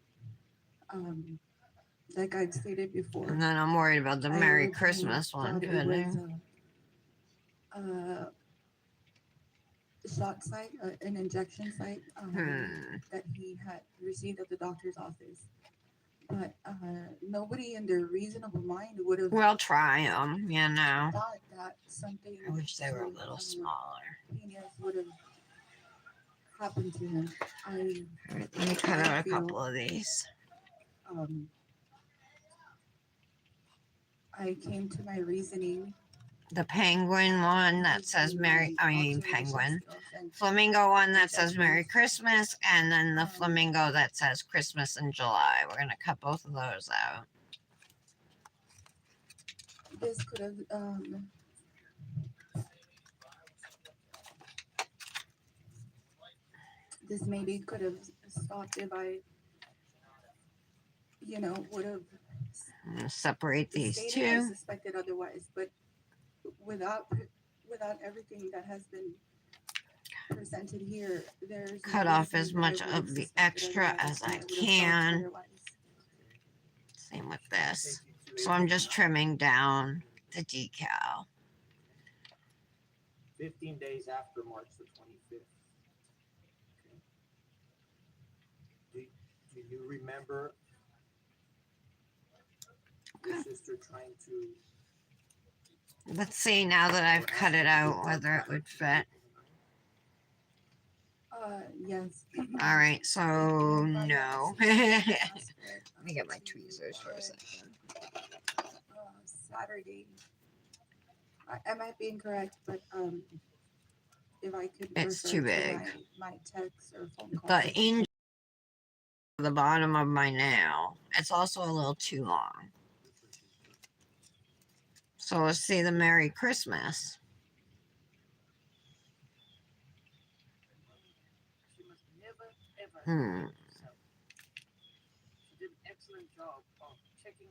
Like I've stated before, And then I'm worried about the I Merry originally Christmas one thought it was fitting. a shot site, an injection site that he had received at the doctor's office. But nobody in their reasonable mind would have We'll try them, you know. thought that something I wish they were a so, little smaller. heinous would have happened to him. All right, let me cut out a couple of these. I came to my reasoning. The penguin one that says penguin. Flamingo one that says Merry Christmas, and then the flamingo that says Christmas in July. We're gonna cut both of those out. This could have this maybe could have stopped if I, would have I'm gonna separate these stated I two. suspected otherwise, but without everything that has been presented here, there's Cut no off reason as that I much would have of the suspected extra otherwise, as and I would have felt can. otherwise. Same with this. So I'm just trimming down the decal. 15 days after March the 25th. Okay. Do you remember your sister trying to? Let's see now that I've cut it out whether it would fit. Yes. All right, so no. Let me get my tweezers for a second. Saturday. I might be incorrect, but if I could It's refer too to big. my text or phone call. The angel at the bottom of my nail. It's also a little too long. So let's see the Merry Christmas. She must never, ever. She did an excellent job of checking.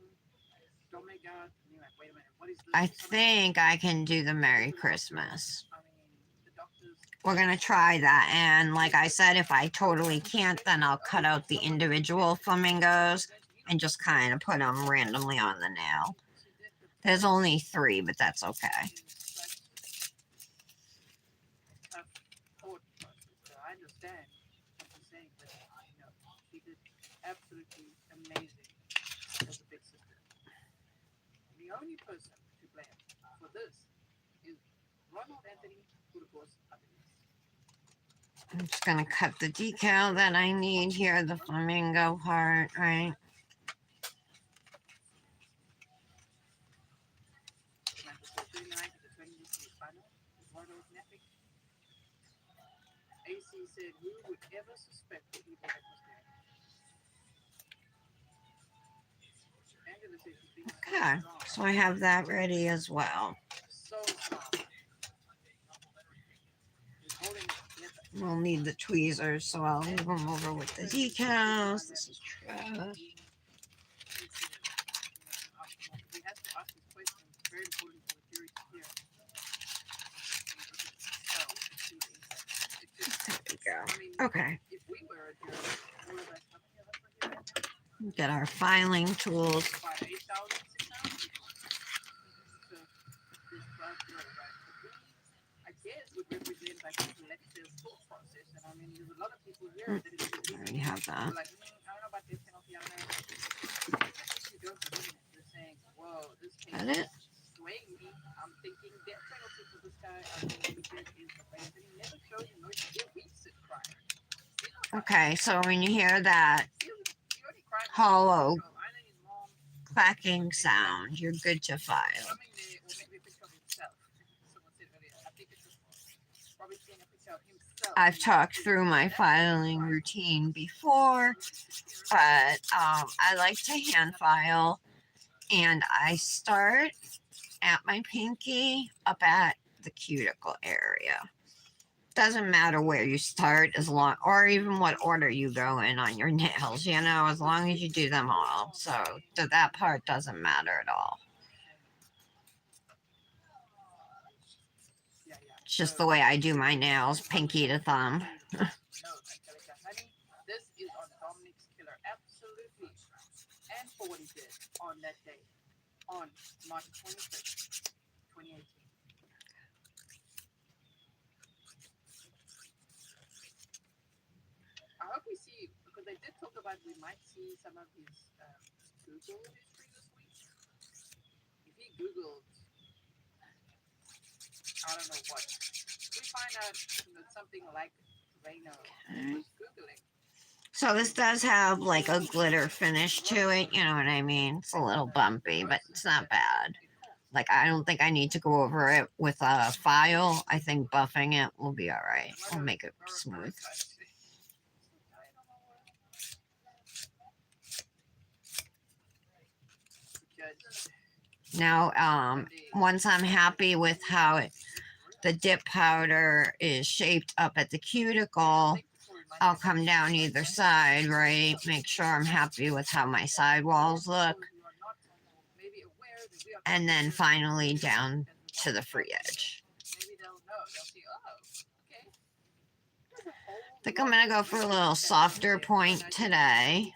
Don't make out. And you're like, wait a minute, what is this? I think I can do the Merry Christmas. I mean, the doctors. We're gonna try that, and like I said, if I totally can't, then I'll cut out the individual flamingos and just kind of put them randomly on the nail. There's only 3, but that's okay. only person to blame for this is Ronald Anthony, who of course underneath. I'm just gonna cut the decal that I need here, the flamingo part, right? Manchester 39 to the 20th final. Eduardo Nepic. AC said, who would ever suspect the evil that was there? Angela said she's being Okay, so I have that ready as well. so strong. He's holding it together. We'll need the tweezers, so I'll move them over with the decals. This is trash. He has to ask this question. It's very important for the jury to hear. There we go. I mean, Okay, if we were a jury, all of us, how many of us were here right now? get our filing tools. About 8,000, 6,000 people. So, this class jury, right? But we, I guess, would represent like a collective thought process. And I mean, there's a lot of people here that is I already have that. like, I don't know about this penalty, I don't know. If you don't believe in it, you're saying, whoa, this case Got it? is swaying me. I'm thinking death penalty for this guy. I think he is the best. And he never shows emotion. He weeps at crying. He's not crying. Okay, so when you hear that He already cried. hollow I know his mom clacking sound, you're good to file. coming there or maybe a picture of himself. Someone said earlier. I think it's just probably seeing a picture of himself. I've talked through my filing routine before, but I like to hand file, and I start at my pinky up at the cuticle area. Doesn't matter where you start, as long, or even what order you go in on your nails, you know, as long as you do them all. So that part doesn't matter at all. It's just the way I do my nails, pinky to thumb. No, Angelica, honey, this is on Dominic's killer, absolutely. And for what he did on that day, on March 25th, 2018. I hope we see, because they did talk about we might see some of his Google history this week. If he Googled, I don't know what, we find out something like Reno was Googling. So this does have like a glitter finish to it, you know what I mean? It's a little bumpy, but it's not bad. Like, I don't think I need to go over it with a file. I think buffing it will be all right. We'll make it smooth. Now, once I'm happy with how the dip powder is shaped up at the cuticle, I'll come down either side, right? Make sure I'm happy with how my sidewalls look. And then finally down to the free edge. I think I'm going to go for a little softer point today.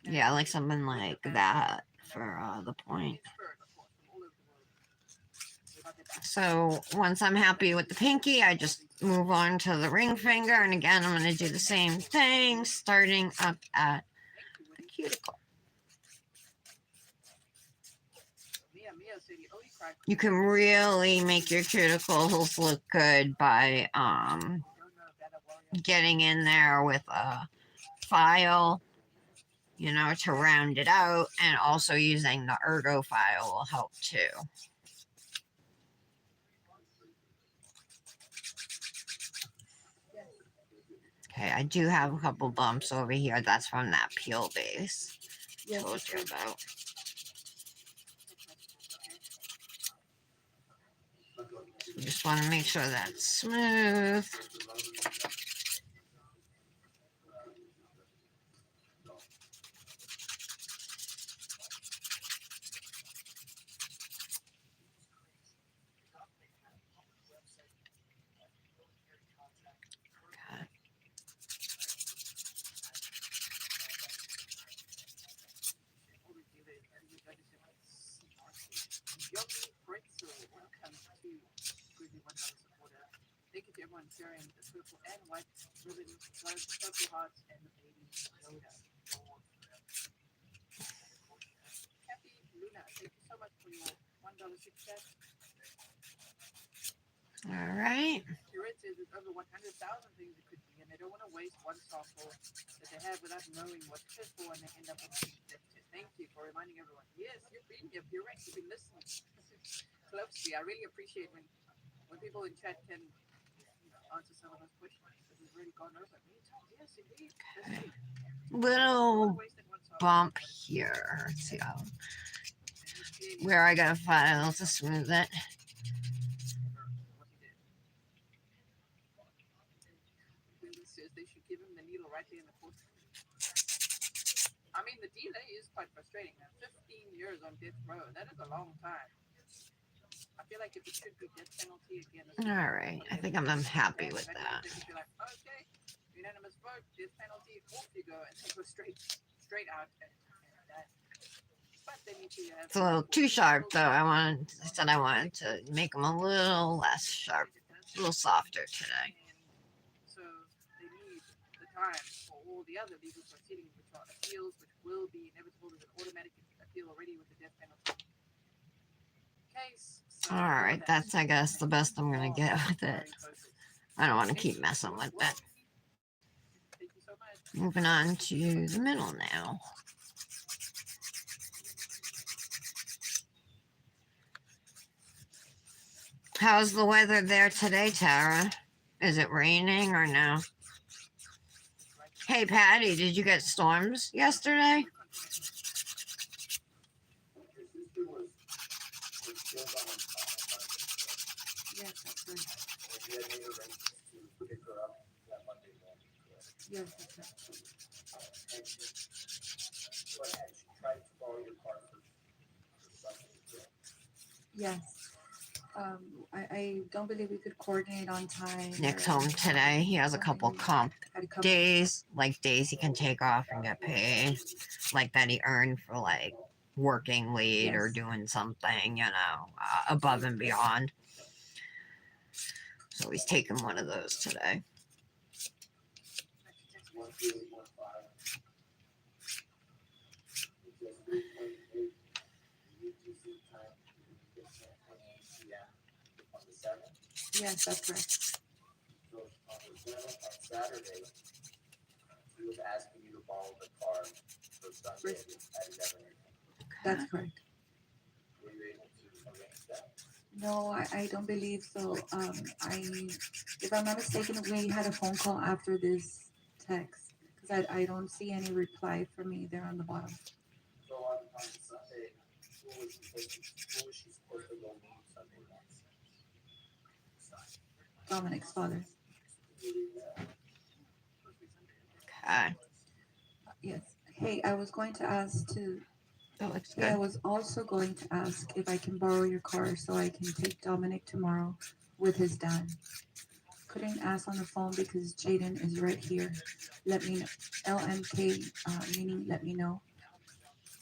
Yeah, like something like that for the point. So once I'm happy with the pinky, I just move on to the ring finger. And again, I'm going to do the same thing, starting up at the cuticle. You can really make your cuticles look good by getting in there with a file, you know, to round it out, and also using the ergo file will help too. Okay, I do have a couple bumps over here. That's from that peel base I told you about. So just want to make sure that's smooth. Thank you to everyone sharing the purple and white ribbon, purple hearts, and the baby. Happy Luna, thank you so much for your $1 super chat. All right. Curate says there's over 100,000 things it could be, and they don't want to waste one sample that they have without knowing what it's for, and they end up with a big test. Thank you for reminding everyone. Yes, you've been here, Curate. You've been listening closely. I really appreciate when people in chat can answer some of those questions that we've already gone over many times. Yes, indeed. That's true. Little bump here. Let's see how, where I got a file to smooth it. Says they should give him the needle right there in the court. I mean, the delay is quite frustrating. Now, 15 years on death row, that is a long time. I feel like if it should be death penalty again. All right, I think I'm happy with that. They could be like, okay, unanimous vote, death penalty, off you go, and then go straight out. But they need to have It's a little too sharp, though. I said I wanted to make them a little less sharp, a little softer today. So they need the time for all the other legal proceedings, which are appeals, which will be inevitable. There's an automatic appeal already with the death penalty case. So All right, that's, I guess, the best I'm going to get with it. I don't want to keep messing with it. Thank you so much. Moving on to the middle now. How's the weather there today, Tara? Is it raining or no? Hey, Patty, did you get storms yesterday? Yes, that's right. Yes, that's right. Yes. I don't believe we could coordinate on time. Nick's home today. He has a couple comp Had a couple- days, like days he can take off and get paid, like that he earned for like working late or Yes. doing something, above and beyond. So he's taking one of those today. Yes, that's correct. So on Saturday, he was asking you to borrow the car for Sunday at 11. That's correct. Were you able to arrange that? No, I don't believe so. If I'm not mistaken, we had a phone call after this text because I don't see any reply from me there on the bottom. So on Sunday, who was she supposed to go meet Sunday morning? Dominic's father. Okay. Yes. Hey, I was going to ask to. That looks Hey, I good. was also going to ask if I can borrow your car so I can take Dominic tomorrow with his dad. Couldn't ask on the phone because Jaden is right here. Let me know. LMK, meaning let me know.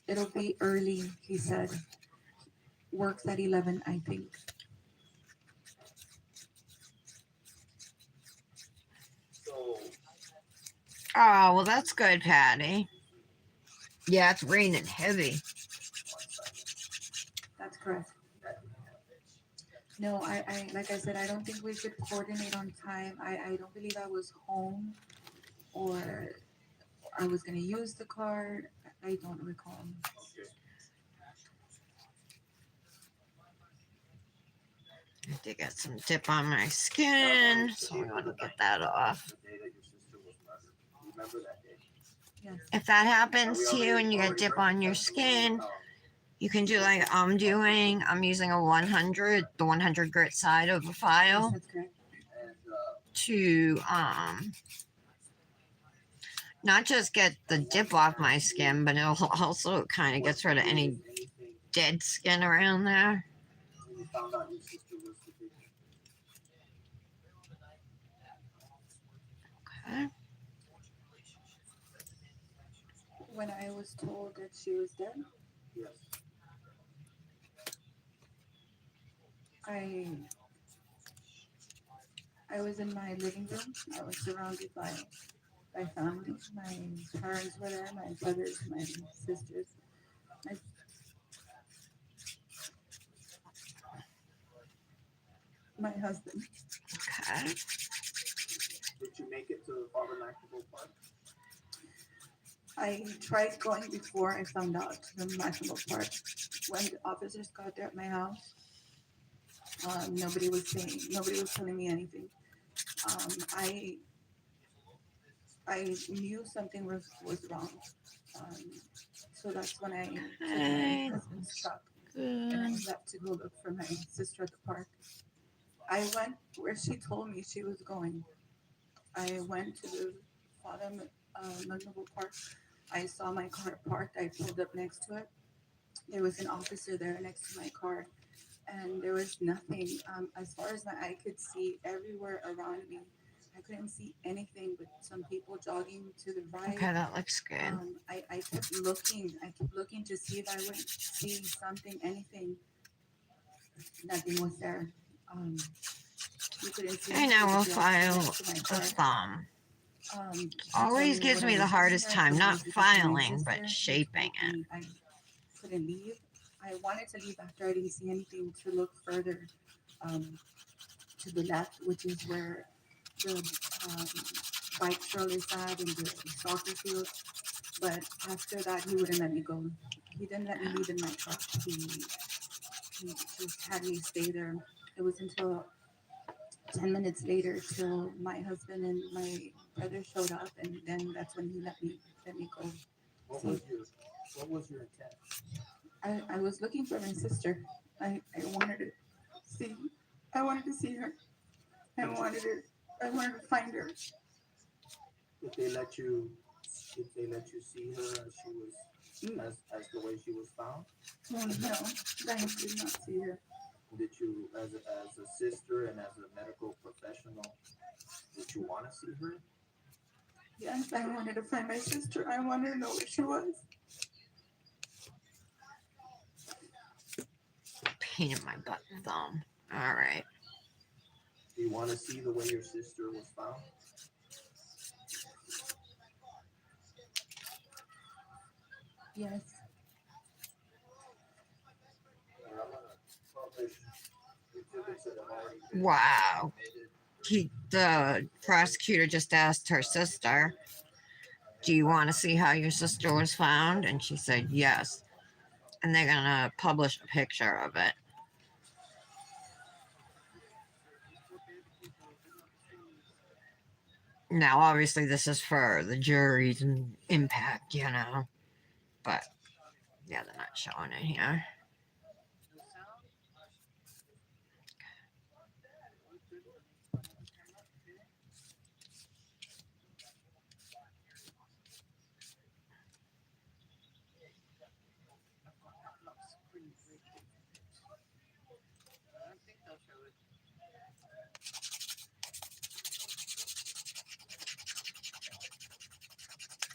It'll be early, he said. Works at 11, I think. So Oh, well, that's good, Patty. Yeah, it's raining heavy. That's correct. No, I like I said, I don't think we could coordinate on time. I don't believe I was home or I was gonna use the car. I don't recall. I have to get some dip on my skin, so I want to get that off. the day that your sister was murdered, you remember that day? Yes. If that happens to you and you get dip on your skin, you can do like I'm doing. I'm using a 100, the 100 grit side of a Yes, file that's correct. And to not just get the dip off my skin, but it'll also kind of gets rid of any dead skin around there. you found out your sister was the victim. Okay. When I was told that she was dead, Yes. I was in my living room. I was surrounded by my family. My parents were there, my brothers, my sisters, my, my husband. Okay. Did you make it to Father Macabo Park? I tried going before I found out the Maximo Park. When the officers got there at my house, nobody was telling me anything. Um, I I knew something was wrong. Um, so that's when I took my Okay. husband's truck and I Good. left to go look for my sister at the park. I went where she told me she was going. I went to the Father Magnolia Park. I saw my car parked. I pulled up next to it. There was an officer there next to my car, and there was nothing. As far as my eye could see, everywhere around me, I couldn't see anything but some people jogging to the right. Okay, that looks good. I kept looking. I kept looking to see if I would see something, anything. Nothing was there. You couldn't see Okay, now anything we'll but the officer file next to my the car. thumb. She Always told me gives what I me the was doing hardest there, time, it not was because of my filing, but sister. They shaping told it. me I couldn't leave. I wanted to leave after I didn't see anything to look further um, to the left, which is where the bike trail is at and the soccer field. But after that, he wouldn't let me go. He didn't let me leave in my truck. He just had me stay there. It was until 10 minutes later till my husband and my brother showed up, and then that's when he let me go. What See, was your intent? I was looking for my sister. I wanted to see I wanted to see her. I wanted to find her. Did they let you see her as she was as the way she was found? Oh no, I did not see her. Did you as a sister and as a medical professional, did you want to see her? Yes, I wanted to find my sister. I wanted to know where she was. Pain in my butt thumb. All right. Do you want to see the way your sister was found? Yes. I'm gonna publish exhibits that have already been Wow. submitted. The prosecutor just asked her sister, "Do you want to see how your sister was found?" And she said yes. And they're gonna publish a picture of it. Now, obviously, this is for the jury's impact, you know. But yeah, they're not showing it here. No sound? I've got that lock screen breaking. I don't think they'll show it.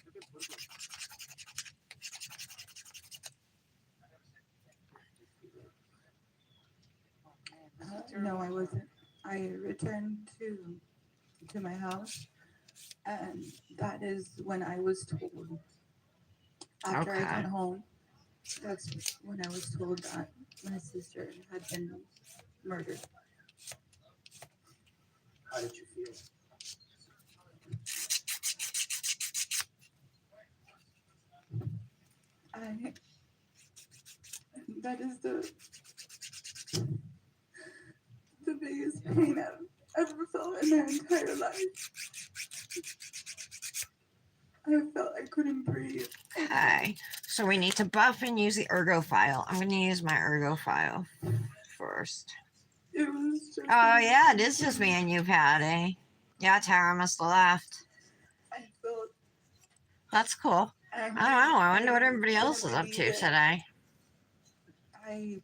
Look at Burgos. Oh man, this is terrible. No, I wasn't. I returned to my house, and that is when I was told. After I Okay. got home, that's when I was told that my sister had been murdered. How did you feel? I that is the biggest pain I've ever felt in my entire life. I felt I couldn't breathe. Okay. So we need to buff and use the ergo file. I'm gonna use my ergo file first. It was just. Oh yeah, it is just me and you, Patty. Yeah, Tara must have left. I felt. That's cool. I don't know. I wonder what everybody else is up to today. I.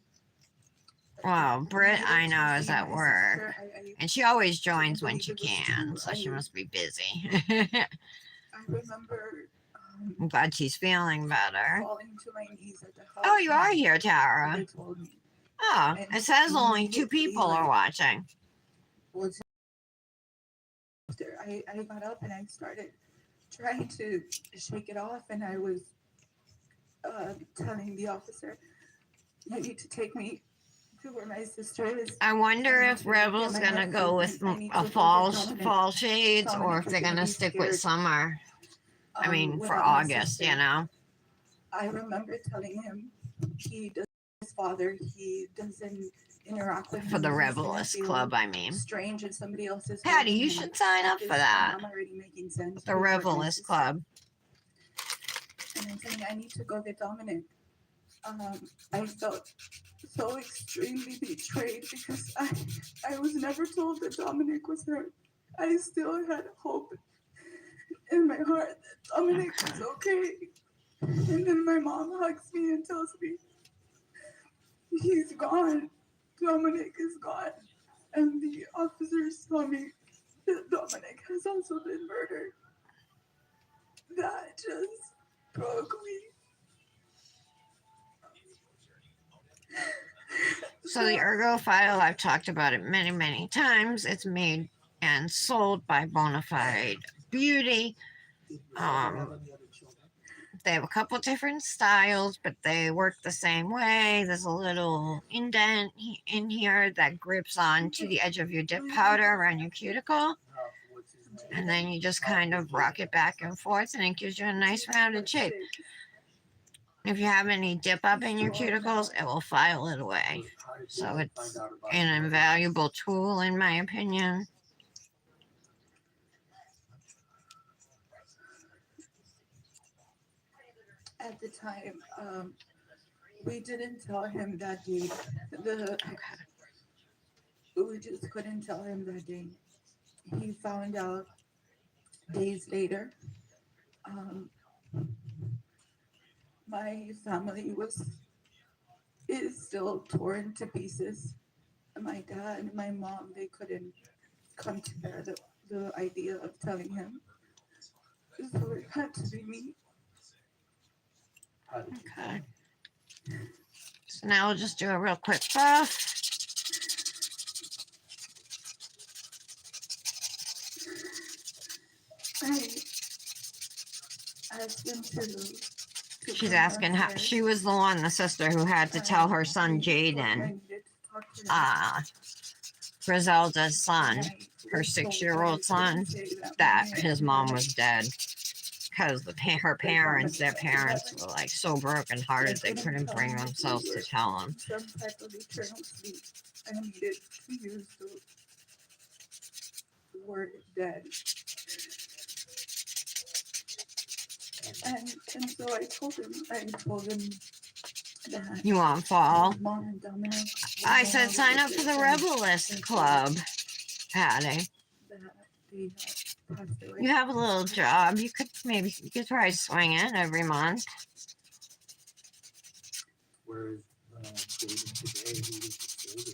Well, Britt, I needed to know, is see at my work. sister. And she always joins when believe she it was can, true. so she must be busy. I remember I'm glad she's feeling better. falling to my knees at the house. Oh, you are here, when Tara. they told me. Oh, And it says only 2 immediately, people are watching. Was after I got up and I started trying to shake it off, and I was telling the officer, "You need to take me to where my sister is." I wonder I if need to Rebel's get my gonna head go food, with and I need a to go get fall Dominic. shades, or if Dominic is they're gonna gonna be stick with scared summer. I mean, for without my August, sister. you know. I remember telling him he doesn't his father, he doesn't interact with For him the if he's gonna Rebelist feel Club, I mean. strange in somebody else's home. Patty, you And should sign at up for this point, that. I'm already making sense. The to hurt my Revelist sister. Club. And I'm saying I need to go get Dominic. I felt so extremely betrayed because I was never told that Dominic was hurt. I still had hope in my heart that Dominic was okay. And then my mom hugs me and tells me, "He's gone. Dominic is gone." And the officers tell me that Dominic has also been murdered. That just broke me. So the ergo file, I've talked about it many, many times. It's made and sold by Bonafide Beauty. They have a couple different styles, but they work the same way. There's a little indent in here that grips onto the edge of your dip powder around your cuticle. And then you just kind of rock it back and forth, and it gives you a nice rounded shape. If you have any dip up in your cuticles, it will file it away. So it's an invaluable tool, in my opinion. At the time, we didn't tell him that day. We just couldn't tell him that day. He found out days later. Um, my family is still torn to pieces. My dad and my mom, they couldn't come to the idea of telling him. So it had to be me. Okay. So now we'll just do a real quick buff. I asked him to She's asking how she was the one, the sister, who had to tell her son Jaden, Griselda's son, her 6-year-old son, that his mom was dead. Because her parents, their parents were like so brokenhearted they couldn't bring themselves to tell him. Some type of eternal sleep. I needed to use the word dead. And so I told him that You want fall? Mom and Dominic. I said sign up for the Rebelist Club, Patty. You have a little job. You could try swinging every month. Where is Jaden today? Who is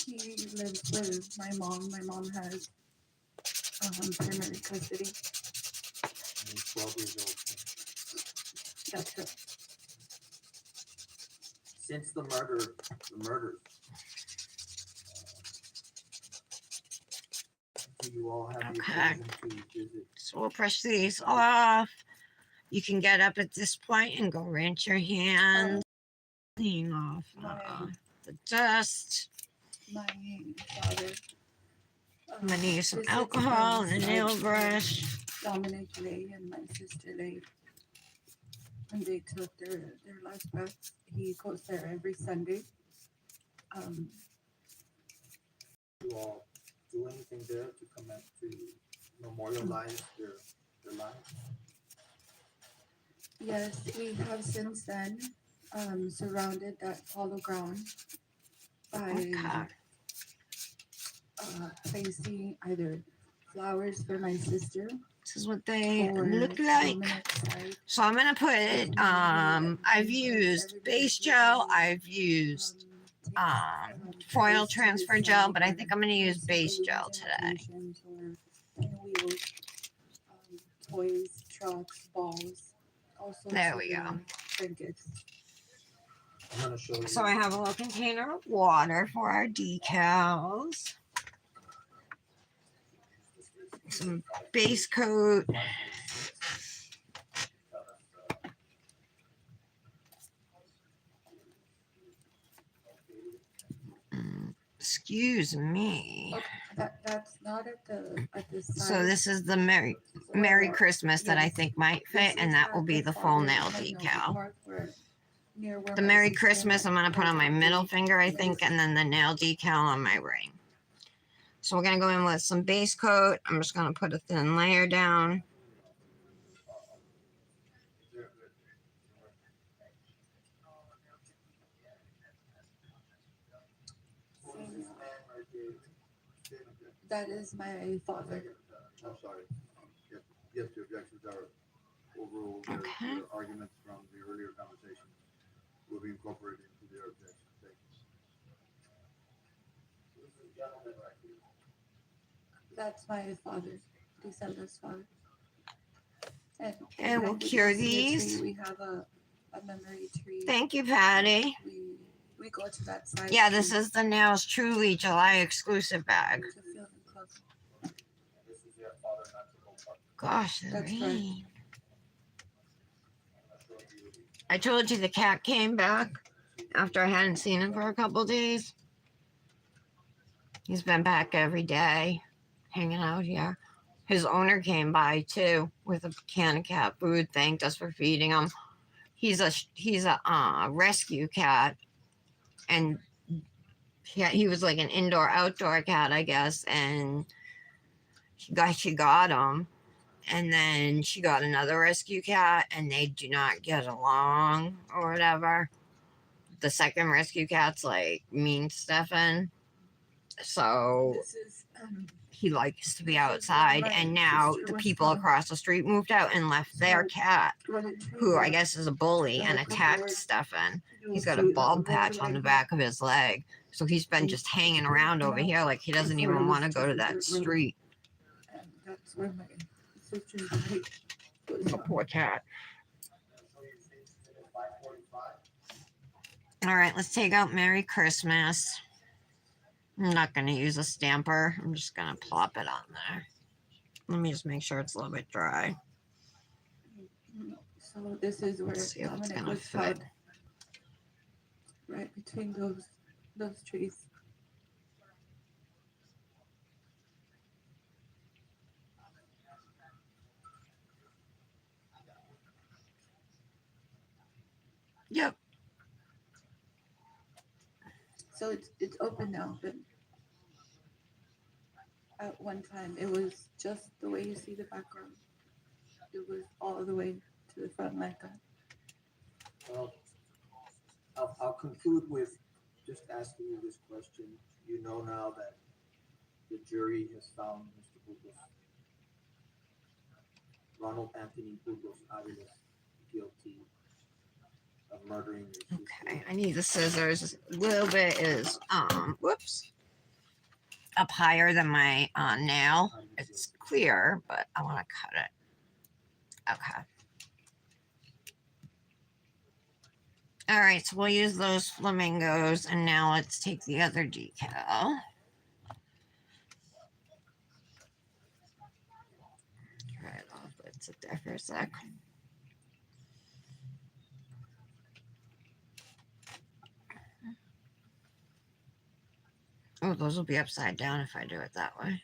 the He lives with my mom. My mom has primary custody. And he's 12 years old. That's right. Since the murders, do you all have the Okay. occasion to visit? So we'll brush these off. You can get up at this point and go rinse your hands. Clean off the dust. My father. I'm gonna use some visited alcohol friends and a nail brush. Dominic Lay and my sister Lay. And they took their last breaths. He goes there every Sunday. You all do anything there to commit to memorialize their lives? Yes, we have since then surrounded that hollow ground by Okay. placing either flowers for my sister This is what they or look like. Dominic's side. So I'm gonna put I've used base gel, I've used foil transfer gel, but I think I'm gonna use base gel today. Or pinwheels, toys, trucks, balls, all sorts There of we go. trinkets. I'm gonna show you. So I have a little container of water for our decals. some base coat. Excuse me. Okay, that's not at the side. So this is the Merry where- Christmas that I yes, think might this fit, and is that will be the full father nail of my decal. mark near where The my Merry sister Christmas I'm gonna put on my middle had finger, I think, and then the nail decal on my ring. So we're gonna go in with some base coat. I'm just gonna put a thin layer down. That is my father. I'm sorry. Yes, the objections are overruled. Their- Okay. their arguments from the earlier conversation will be incorporated into their objections. Thank you. That's my father, December's father. And And we'll behind it, cure you'll see a tree. these. We have a memory tree. Thank you, Patty. We go to that side. Yeah, this is the Nails Truly July exclusive bag. to feel them close. This is your father not to go park. Gosh, the That's right. rain. I told you the cat came back after I hadn't seen him for a couple days. He's been back every day, hanging out here. His owner came by too with a can of cat food. Thanked us for feeding him. He's a rescue cat, and he was like an indoor outdoor cat, I guess. And she got him, and then she got another rescue cat, and they do not get along or whatever. The second rescue cat's like mean Stefan, so This is he likes to be outside. And now the people across the street moved out and left their cat, who I guess is a bully, and attacked Stefan. He's got a bald patch on the back of his leg, so he's been just hanging around over here like he doesn't even want to go to that street. And that's where my sister's grave was The from. poor cat. All right, let's take out Merry Christmas. I'm not going to use a stamper. I'm just going to plop it on there. Let me just make sure it's a little bit dry. So this is where Let's see if it's Dominic gonna was fit. found. Right between those trees. Yep. So it's open now, but at one time it was just the way you see the background. It was all the way to the front like that. Well, I'll conclude with just asking you this question. You know now that the jury has found Mr. Burgos, Ronald Anthony Burgos Aviles, guilty of murdering your sister. Okay, I need the scissors. A little bit is, whoops, up higher than my nail. It's clear, but I want to cut it. Okay. All right, so we'll use those flamingos, and now let's take the other decal. Right off, let's sit there for a sec. Oh, those will be upside down if I do it that way.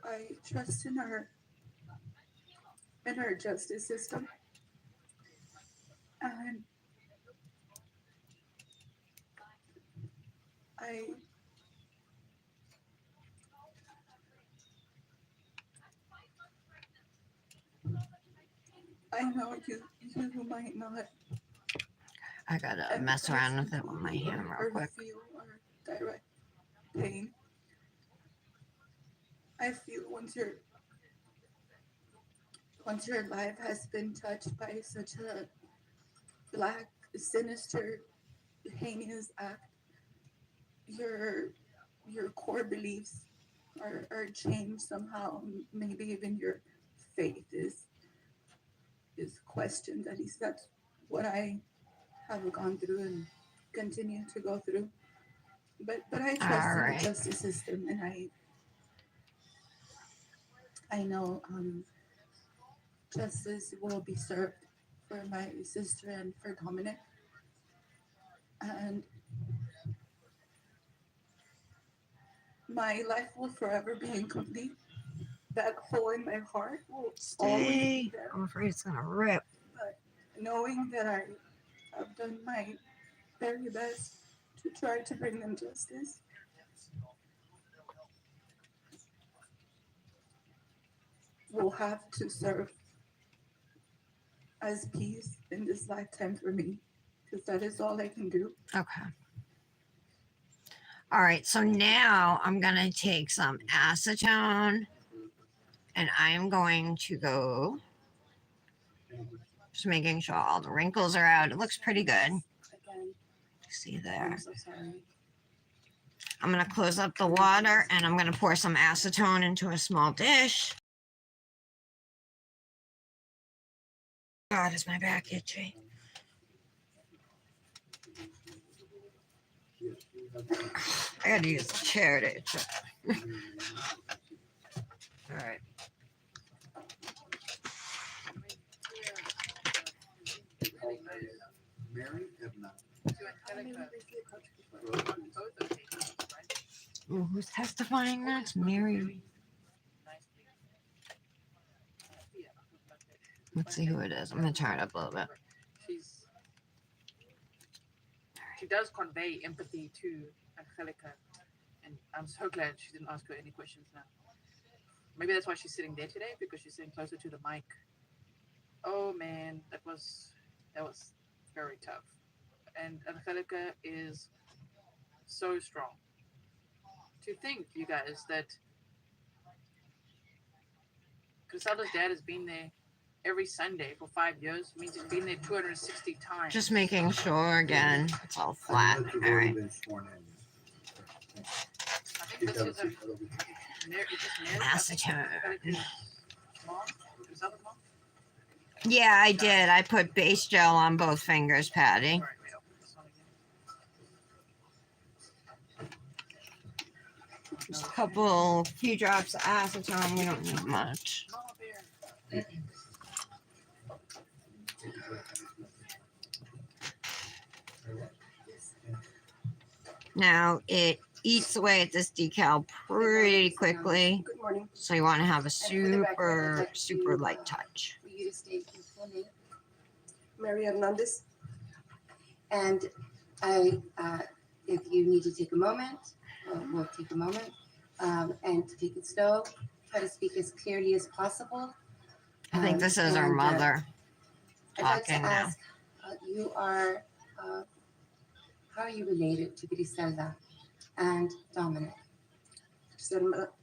I trust in our justice system. And I know you might not I gotta mess around with it with my hand real quick. feel our direct pain. I feel once your life has been touched by such a black, sinister, heinous act, your core beliefs are changed somehow. Maybe even your faith is questioned. At least that's what I have gone through and continue to go through. But I trust in Alright. the justice system, and I know justice will be served for my sister and for Dominic. And my life will forever be incomplete. That hole in my heart will always be Stay. there. I'm afraid it's gonna rip. But knowing that I have done my very best to try to bring them justice, will have to serve as peace in this lifetime for me, because that is all I can do. Okay. All right. So now I'm gonna take some acetone, and I am going to go. Just making sure all the wrinkles are out. It looks pretty good. Again, See there. I'm so sorry. I'm gonna close up the water, and I'm gonna pour some acetone into a small dish. God, is my back itchy? I gotta use the chair to itch it. All right. Mary, if not. Ooh, who's testifying next? Mary. Let's see who it is. I'm gonna turn it up a little bit. She does convey empathy to Angelica, and I'm so glad she didn't ask her any questions now. Maybe that's why she's sitting there today, because she's sitting closer to the mic. Oh man, that was very tough. And Angelica is so strong. To think, you guys, that Griselda's dad has been there every Sunday for 5 years, means he's been there 260 times. Just making sure again, it's all flat. You've All already right. been sworn in. I think this is a Acetone. mom, Griselda's mom. Yeah, I did. I put base gel on both fingers, Patty. All right, wait, I'll put this on again. Just a couple, few drops of acetone. We don't need much. Mama bear. Now it eats away at this decal pretty quickly, Good morning. so you want to have a for the record, I'd super, like to, super light touch. For you to state your full name. Mary Hernandez. And if you need to take a moment, we'll take a moment. And to take it slow, try to speak as clearly as possible. I think this is our mother I'd like to talking now. ask, you are, how are you related to Griselda and Dominic?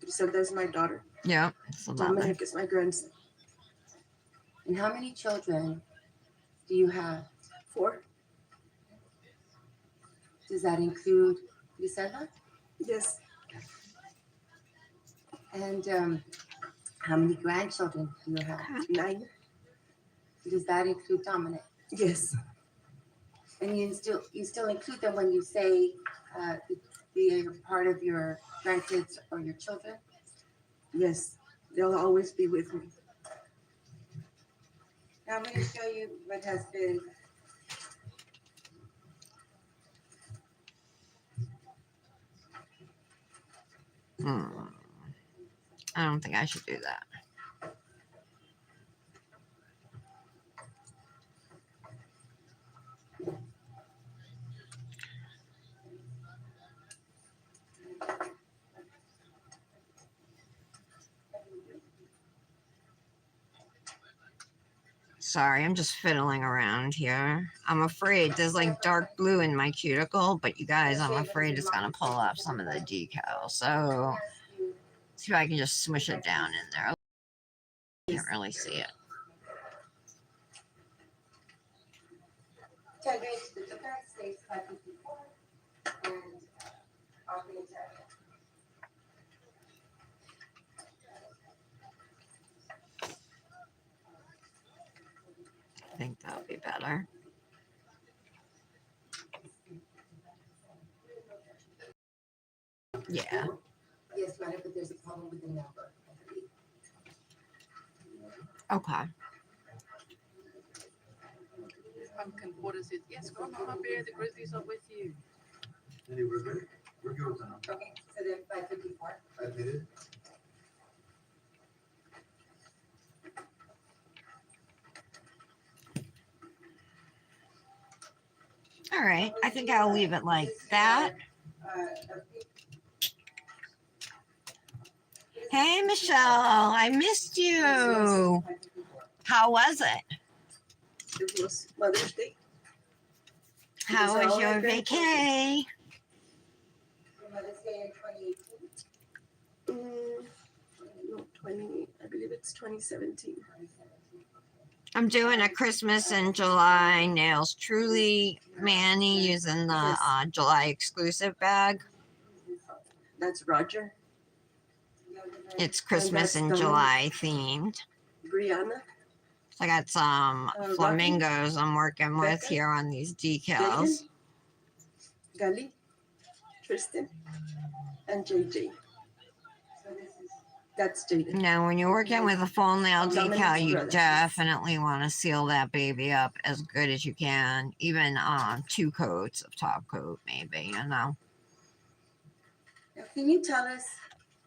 Griselda is my daughter. Yeah, it's the mother. Dominic is my grandson. And how many children do you have? 4. Does that include Griselda? Yes. And how many grandchildren do you have? 9. Does that include Dominic? Yes. And you still include them when you say they're part of your grandkids or your children? Yes. They'll always be with me. Now I'm going to show you what has been. I don't think I should do that. Sorry, I'm just fiddling around here. I'm afraid there's like dark blue in my cuticle, but you guys, I'm afraid it's gonna pull off some of the decals. So see if I can just smush it down in there. Can't really see it. The defense states 554 and authoritarian. I think that'll be better. Yeah. Yes, madam, but there's a problem with the number, I believe. Okay. Pumpkin Porter says, yes, go Mama Bear, the grizzlies are with you. Any ribbon? We're good with that. Okay, so then 5:54. I did it. All right. I think I'll leave it like that. Hey, Michelle, I missed you. How was it? It was Mother's Day. How was your vacay? Mother's Day in 2018. No, 20, I believe it's 2017. I'm doing a Christmas in July nails. Truly, Manny using the July exclusive bag. That's Roger. It's Christmas that's in Donna. July themed. Brianna. I got some Rocky, flamingos I'm working with Becca, here on these decals. Jaden, Gali, Tristan, and JJ. That's Jaden. Now, when you're working with a full nail Dominic's decal, you brother. definitely want to seal that baby up as good as you can. Even 2 coats of top coat, maybe, you know. Now, can you tell us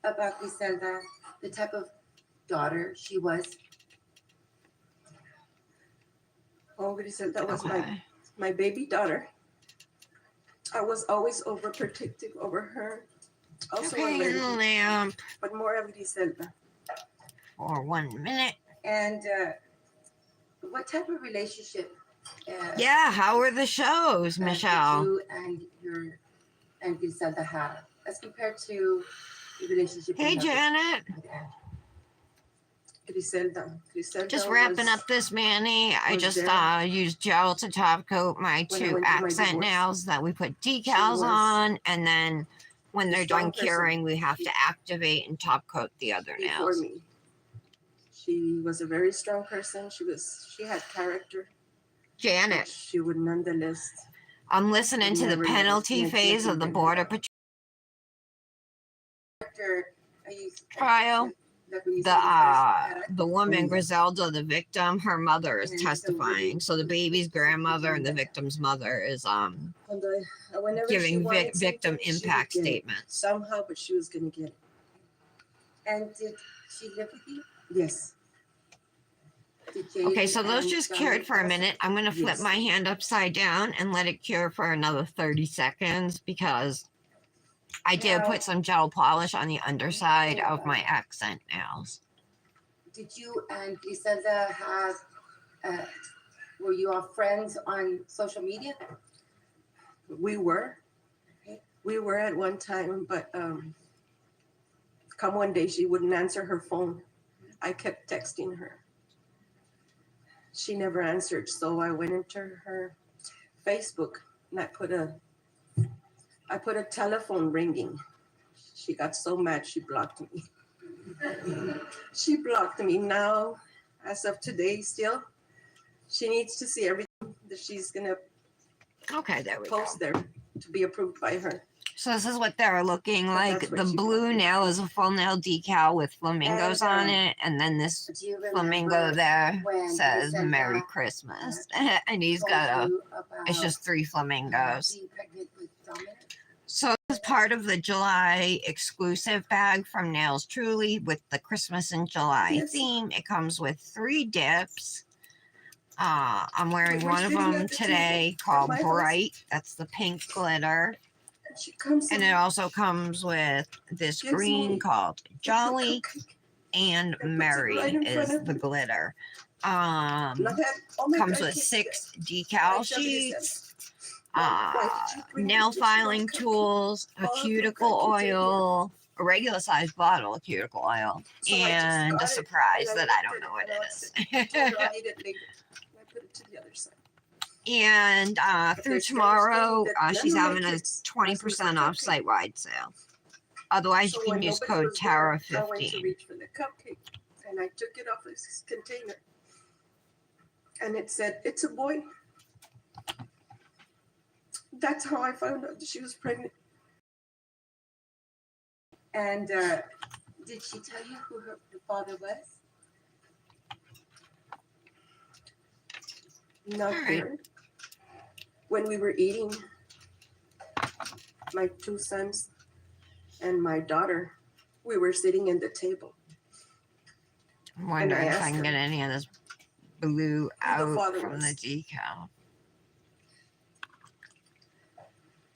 about Griselda, the type of daughter she was? Oh, Griselda was Okay. my baby daughter. I was always overprotective over her. Also, a Okay, in lady, the lamp but more of Griselda. for 1 minute. And what type of relationship? Yeah, how were the shows, Michelle? Did you and Griselda have as compared to the relationship? Hey, you have Janet. with Anne? Griselda. Griselda Just wrapping was- up this Manny. I was just there used gel to top coat my when I 2 went through my accent divorce. nails that we put decals was on, and then when a they're strong done person. curing, we have to activate and top coat the other before nails. me. She was a very strong person. She had character. But Janet, she would nonetheless. I'm listening to the Never let penalty us- phase of the nothing Border bring Patrol After I used trial. like when you said it's The woman Mm. Griselda, the victim, her mother is And so testifying. So the baby's grandmother and the victim's mother is Whenever she giving wanted victim something, she would impact get it. statements. Somehow, but she was gonna get it. And did she live with you? Yes. Did Jaden Okay, so those and just Donna cured for a also- minute. I'm going to flip Yes. my hand upside down and let it cure for another 30 seconds because I did Now- put some gel polish on the underside of my accent nails. Did you and Griselda have? Were you all friends on social media? We were. We were at one time, but come one day she wouldn't answer her phone. I kept texting her. She never answered, so I went into her Facebook and I put a telephone ringing. She got so mad she blocked me. She blocked me now, as of today still. She needs to see everything that she's gonna Okay, there we go. post there to be approved by her. So this is what they're looking like. that's what The she blue wanted. nail is a full nail decal with flamingos And, on it. And then this Do you remember flamingo there when says Griselda, Merry Christmas. And he's told got you about, it's just 3 flamingos. being pregnant with Dominic? So this is part of the July exclusive bag from Nails Truly with the Christmas in July Yes. theme. It comes with 3 dips. I'm wearing We're one of sitting them at the today table at called my house. Bright. That's the pink glitter. And she comes And in, it also comes with this Gives green me called Jolly and puts it Merry right in front is of the me. glitter. and I had, oh my Comes God, with kids 6 I decal showed you this. sheets. Why did you bring Nail this? She filing wants cupcake. tools, a All of them cuticle cupcakes in here. oil, a regular sized bottle of cuticle oil, So I just and got a it, surprise and I that I looked don't at know what and I it said, is. "Told her I'll eat it later." And I put it to the other side. And through there's tomorrow, things that she's none of having my a kids 20% off cupcake. site wide sale. Otherwise, So you can when use nobody code was there, I went to TARA15. reach for the cupcake and I took it off this container. And it said, "It's a boy." That's how I found out that she was pregnant. And did she tell you who the father was? not Alright. here. When we were eating, my two sons and my daughter, we were sitting in the table. I'm wondering if I asked can get her any of this blue who the out father from the was. decal.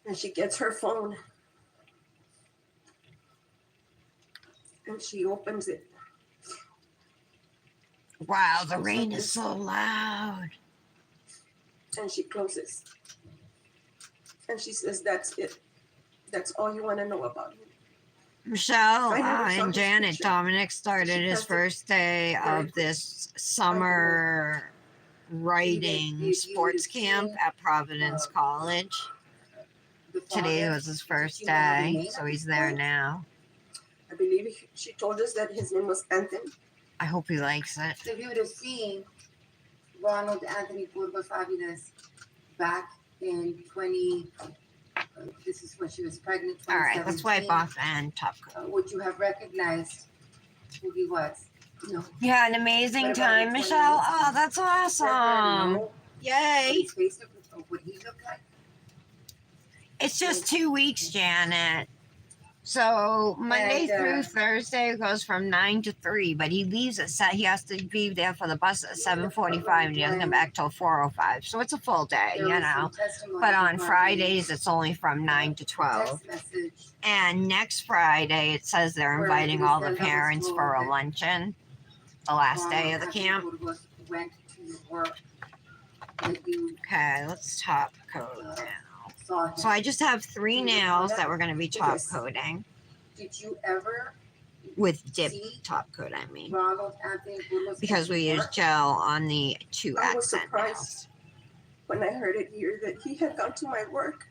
And she gets her phone and she opens it. Wow, the rain is so loud. And she closes. And she says, "That's it. That's all you want to know about me." Michelle I never saw and his Janet, picture. Dominic started She his passed it first day very of quick. this summer writing you sports would've camp seen, at Providence College. The Today father, was his did first you know the day, name so at he's this there point? now. I believe she told us that his name was Anthony. I hope he likes it. So if you would have seen Ronald Anthony Burgos Aviles back in this is when she was pregnant, All right, let's wipe 2017, off and top coat. would you have recognized who he was? No. You had an amazing What about time, in Michelle. 2018? Oh, that's Did you ever awesome. know what Yay. his face of what he looked like? It's just 2 weeks, Janet. So Monday And, through Thursday goes from 9 to 3, but he leaves at he has to be there for the bus at 7:45, and he doesn't come back till 4:05. So it's a full day, there you was some know. testimony But on regarding Fridays, it's only from 9 to a 12. text message And next Friday, it says they're where inviting all the Griselda was parents told for a that luncheon the last day Ronald of the Anthony camp. Burgos went to your work, that you Okay, let's top coat uh, now. saw him. So I just have 3 Do you recall nails that? that we're going to be top Yes. coating Did you ever with dip see top coat, I mean. Ronald Anthony Burgos Because we at use work? gel on the 2 I was accent surprised. nails. When I heard it here that he had gone to my work.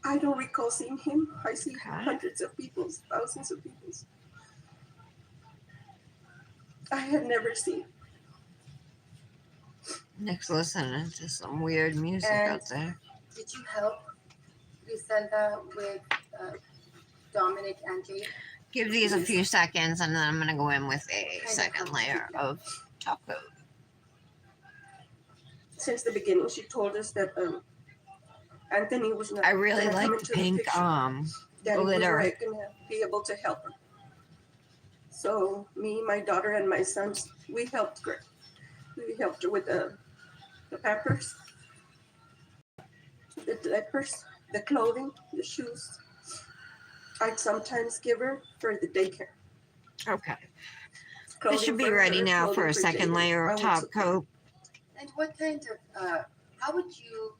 I don't recall seeing him. I see Okay. hundreds of people, thousands of people. I had never seen. Nick's listening to some weird music And- out there. Did you help Griselda with Dominic and Jay? Give these a Yes. few seconds and then I'm going to go in with a Kind of second help layer keep that. of top coat. Since the beginning, she told us that Anthony was not. I really gonna come like into the the pink picture, that we glitter. were gonna be able to help her. So me, my daughter, and my sons, we helped her. We helped her with the Pampers, the diapers, the clothing, the shoes. I'd sometimes give her for the daycare. Okay. Clothing This should be for ready her, now for clothing a second Jaden. layer I of would top support. coat. And what kind of how would you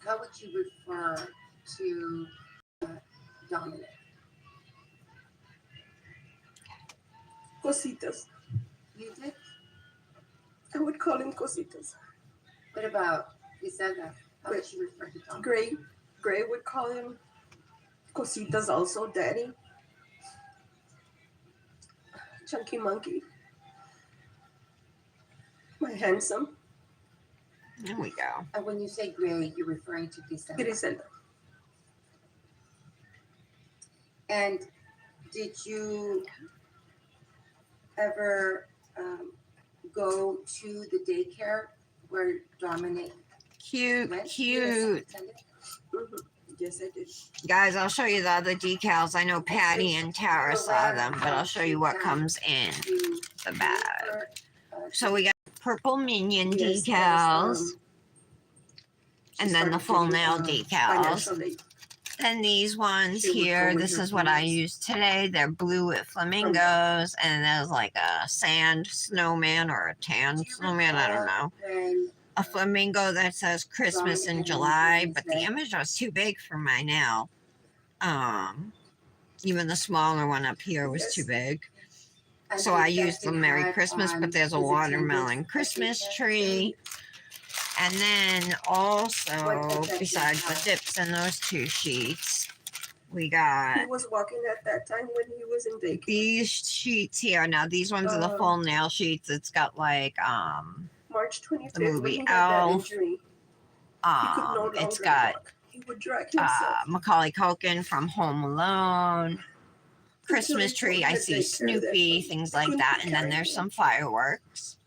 how would you refer to Dominic? Cositas. You did. I would call him cositas. What about Griselda? How would you refer to Dominic? Gray would call him cositas also, daddy. Chunky monkey. My handsome. There we go. And when you say Gray, you're referring to Griselda. Griselda. And did you ever go to the daycare where Dominic Cute, went? cute. Yes, attended? Mhm. Yes, I did. Guys, I'll show you the other decals. I know Patty and Tara saw them, but I'll show you what comes in To the bag. refer, So we got purple minion Yes, decals, she and then the started full getting, nail decals. financial aid. Then these ones She would go here, with this her is what I friends. used today. They're blue with flamingos, and there's like a sand snowman or a tan Do you snowman, I don't recall know. when A flamingo that says Christmas in Dominic July, and but the Wednesday. image was too big for my nail. Even the smaller one up here was too Yes. big. and So the I effect used the it Merry had Christmas, on but there's a his watermelon attendance at Christmas daycare? tree. And then also, What effect besides it the had? dips in those 2 sheets, we He got was walking at that time when he was in daycare. these sheets here. Now these ones are the full nail sheets. It's got like March 25th, the movie when he had that Elf. injury, he could no longer It's got walk. He would drag himself. Macaulay Culkin from Home Alone. Christmas tree. I see Snoopy, things like that, and then there's some fireworks.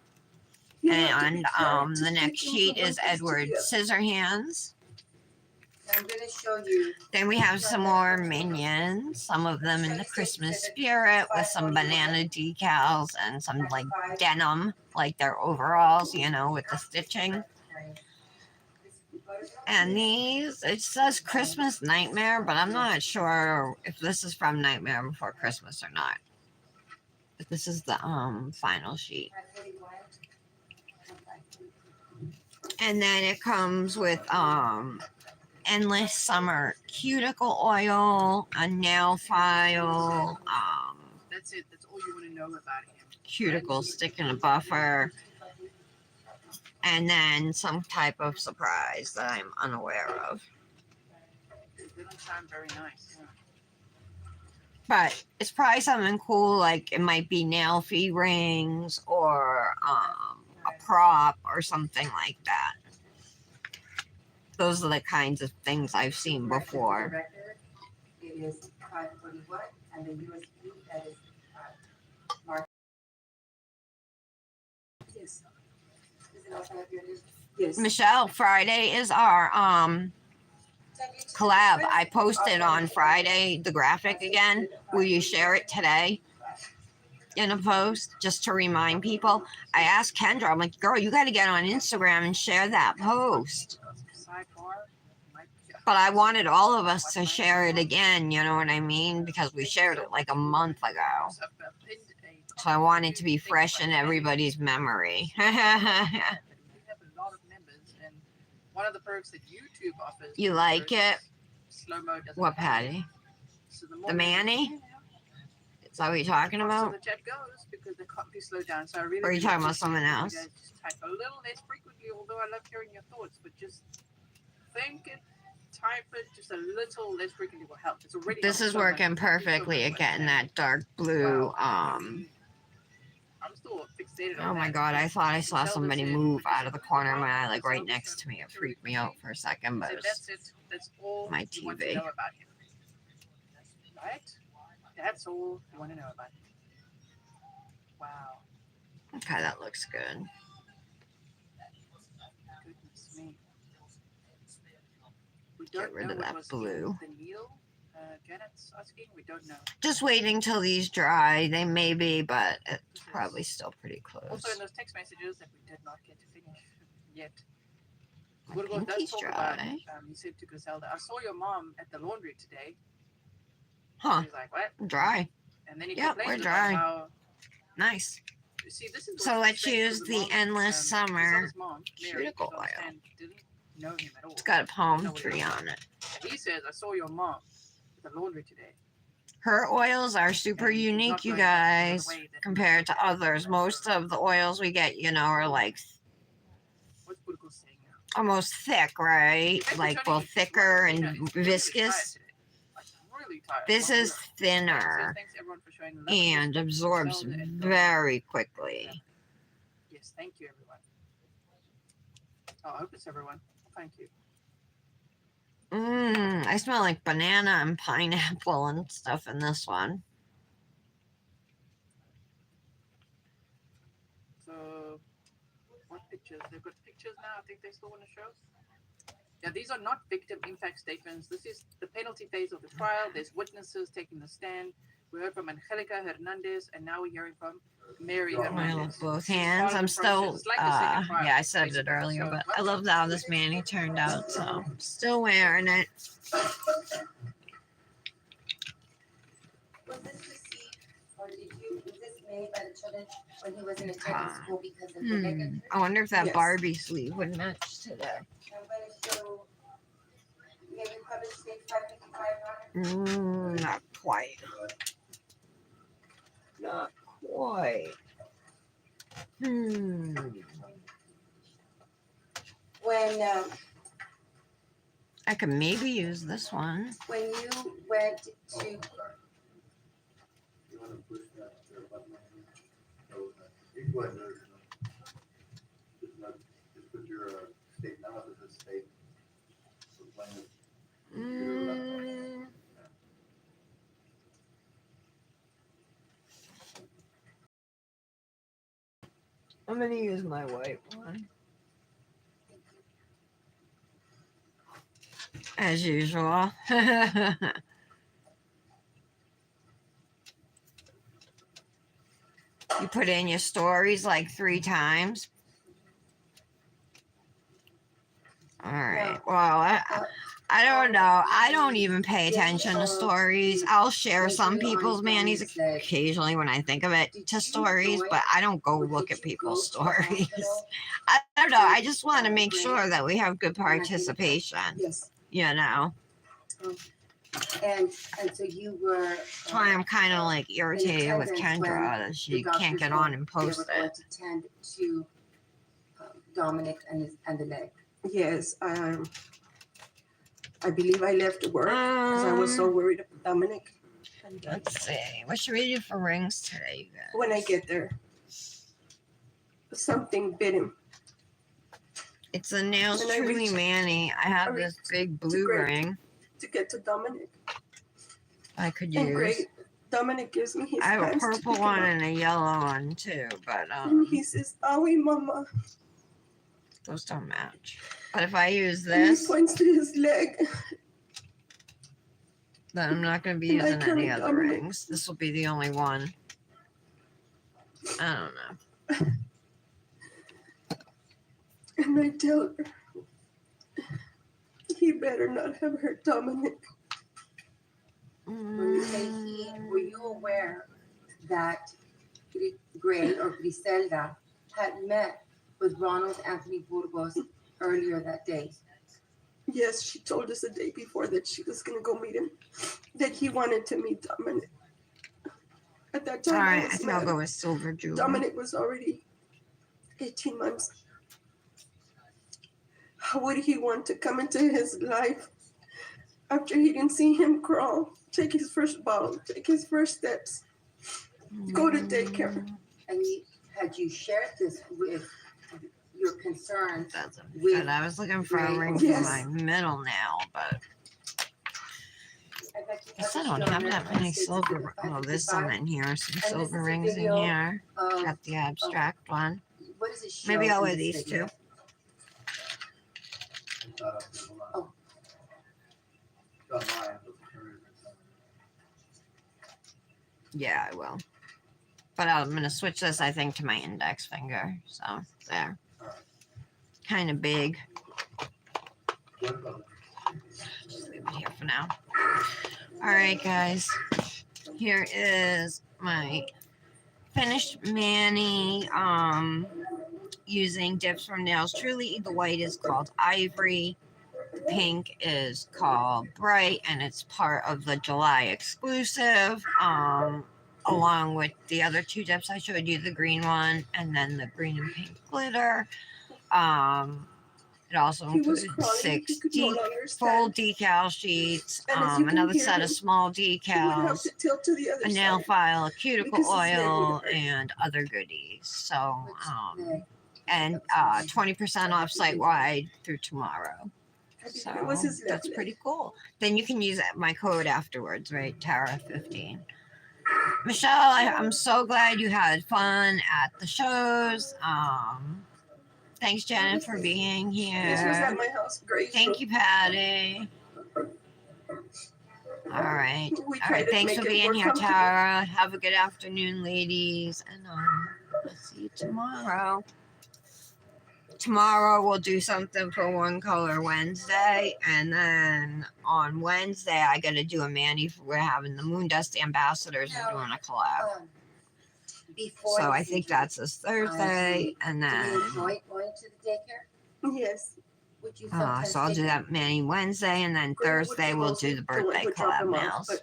And the next sheet is Edward Scissorhands. I'm gonna show you. Then we have some more minions, some of them in the Christmas spirit with some banana decals and some like denim, like their overalls, you know, with the stitching. And these, it says Christmas Nightmare, but I'm not sure if this is from Nightmare Before Christmas or not. But this is the final sheet. And then it comes with endless summer cuticle oil, a nail file, That's it. That's all you want to know about him. cuticle stick and a buffer, and then some type of surprise that I'm unaware of. It didn't sound very nice. Yeah. But it's probably something cool, like it might be nail fee rings or a prop or something like that. Those are the kinds of things I've seen before. It is 541, and the USB that is marked. Yes. Is it also up here? Yes. Michelle, Friday is our collab. I posted on Friday the graphic again. Will you share it today in a post just to remind people? I asked Kendra, I'm like, girl, you got to get on Instagram and share that post. Sidebar. But I wanted all of us to share it again, you know what I mean? Because we shared it like a month ago. So I want it to be fresh in everybody's memory. We have a lot of members, and one of the perks that YouTube offers. You like it? Slow-mo doesn't What, have. Patty? So the more The Manny? members- Is that what you're talking So about? the chat goes because they can't be slowed down. So I really. Or are you do talking about appreciate someone you else? guys just type a little less frequently, although I love hearing your thoughts, but just think it, type it just a little less frequently will help. It's already. This helped is so much. working Thank you so perfectly much at for getting understanding. that dark blue. Wow. I'm still fixated on Oh my that god, I because thought I saw Michelle somebody said, move "But you out of the should corner of look my eye, at like the right self next to me. It security freaked me out for a second, I but said, it's that's it. That's all my you want to TV. know about him. Right? That's all you want to know about him. Wow. okay, that looks good. Goodness me. We Get don't rid know of what that was blue. in the needle. Janet's asking. We don't know. Just waiting till these dry. They may be, but it's probably still pretty close. Also in those text messages that we did not get to finish yet. My Gurgo does pinky's talk about, dry. he said to Griselda, I saw your mom at the laundry today. Huh, She's like, what? dry. And then he Yep, complains we're about dry. how, Nice. see, this is So what's let's strange, use 'cause the mom, endless summer Griselda's mom, Mary, cuticle to oil. understand, didn't know him at all. It's got a Didn't know palm what he tree was on it. And he says, I saw your mom at the laundry today. Her oils are super And she's not unique, you going back the other guys, way that- compared to others. Most of the oils we get, you know, are like What's Gurgo saying now? almost thick, right? Thank you, Like Tony. both thicker Tina, and he's really tired viscous. today. Like, really tired. This Well, is good. thinner Thanks everyone for showing love and respect to absorbs Griselda and Gurgo. very quickly. Yes, thank you, everyone. Oh, I hope it's everyone. Thank you. I smell like banana and pineapple and stuff in this one. So, what pictures? They've got pictures now. I think they still want to show. Yeah, these are not victim impact statements. This is the penalty phase of the trial. There's witnesses taking the stand. We heard from Angelica Hernandez, and now we're hearing from Mary I love Hernandez. both This is hands. part of I'm the still, process. It's like the second trial, yeah, I said it basically. earlier, So, but what- I love how this Manny turned out. So still wearing it. Was this received, or was this made by the children when he was in attending Ah. school because of the mega? I wonder if that Yes. Barbie sleeve would match today. I'm gonna show, maybe published date 555 on it. Not quite. Not quite. When, I could maybe use this one. when you went to, You wanna push that there button on here? So, you can go ahead and do it. Just put your state, now it says state. So plan it. Mm, I'm gonna use my white one. As usual. You put in your stories like 3 times. All right. Well, I don't know. I don't even pay attention to stories. I'll share some people's manis occasionally when I think of it to stories, but I don't go look at people's stories. I don't know. I just want to make sure that we have good participation. Yes. You know. And so you were. That's why I'm kind of like irritated with Kendra that she can't get on and post They were going it. to tend to Dominic and the leg. Yes. I believe I left work because I was so worried about Dominic. And, Let's see. What should we do for rings today, you guys? when I get there, something bit him. It's a Nails And I Truly reached- Manny. I have I this reached big blue Greg. ring To get to Dominic. I could And use. great. Dominic gives me his I have a hands to purple pick him one up. and a yellow one too, but And he says, "Owie, mama." those don't match. But if I use And he this, points to his leg. then I'm not going to be And I using any carry other Dominic. rings. This will be the only one. I don't know. And I tell her, he better not have hurt Dominic. When you say he, were you aware that Gray or Griselda had met with Ronald Anthony Burgos earlier that day? Yes, she told us the day before that she was going to go meet him, that he wanted to meet Dominic. At that time, All right, I was think I'll mad. go with silver jewelry. Dominic was already 18 months. How would he want to come into his life after he didn't see him crawl, take his first bottle, take his first steps, go to daycare? And had you shared this with your concerns? Doesn't with fit. I was looking for a Gray ring or for Yes. my middle nail, but I bet you I guess I have don't it have on that there. many It's silver. 55, Oh, there's some 55. in here. Some this silver is a rings in video here. Of, Got the abstract one. what does it show? Maybe I'll in wear this these video? two. Oh. Yeah, I will. But I'm going to switch this, I think, to my index finger. So, there. Kind of big. Just leave it here for now. All right, guys. Here is my finished mani using dips from Nails Truly. The white is called Ivory. The pink is called Bright, and it's part of the July exclusive. Along with the other 2 dips I showed you, the green one and then the green and pink glitter. It also He was includes crawling. 6 He could no longer full stand. decal sheets, And as you can another hear set him, of small He would have decals, to tilt to the other a nail side. file, a cuticle because his leg would oil, hurt. and other goodies. So, Which leg? and 20% off site wide through tomorrow. I believe So it was his left that's leg. pretty cool. Then you can use my code afterwards, right? Tara15. Michelle, I'm so glad you had fun at the shows. Thanks, Janet, for being This was at here. my house. Great. Thank you, Patty. All right. We All tried right. to Thanks make for it being more here, comfortable. Tara. Have a good afternoon, ladies. And I'll see you tomorrow. Tomorrow we'll do something for One Color Wednesday. And then on Wednesday, I got to do a mani. We're having the Moon Dust Ambassadors. We're doing a collab. Before So this I think injury, that's this Thursday. And do you then, enjoy going to the daycare? Yes. Would you sometimes so I'll take do him? that mani Wednesday. And then Greg would Thursday be we'll mostly do the the one birthday who would drop collab him off, nails. but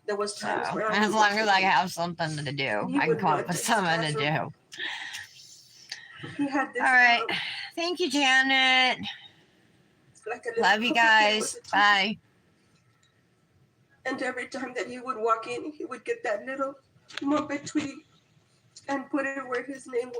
there was So, times where I as would long look as at I him. have something to do, He I can would come run up with to his something to classroom. do. He had this. All right. Thank you, Janet. Like a little Love you puppet thing with guys. a teeth. Bye. And every time that he would walk in, he would get that little Muppet tweet and put it where his name was.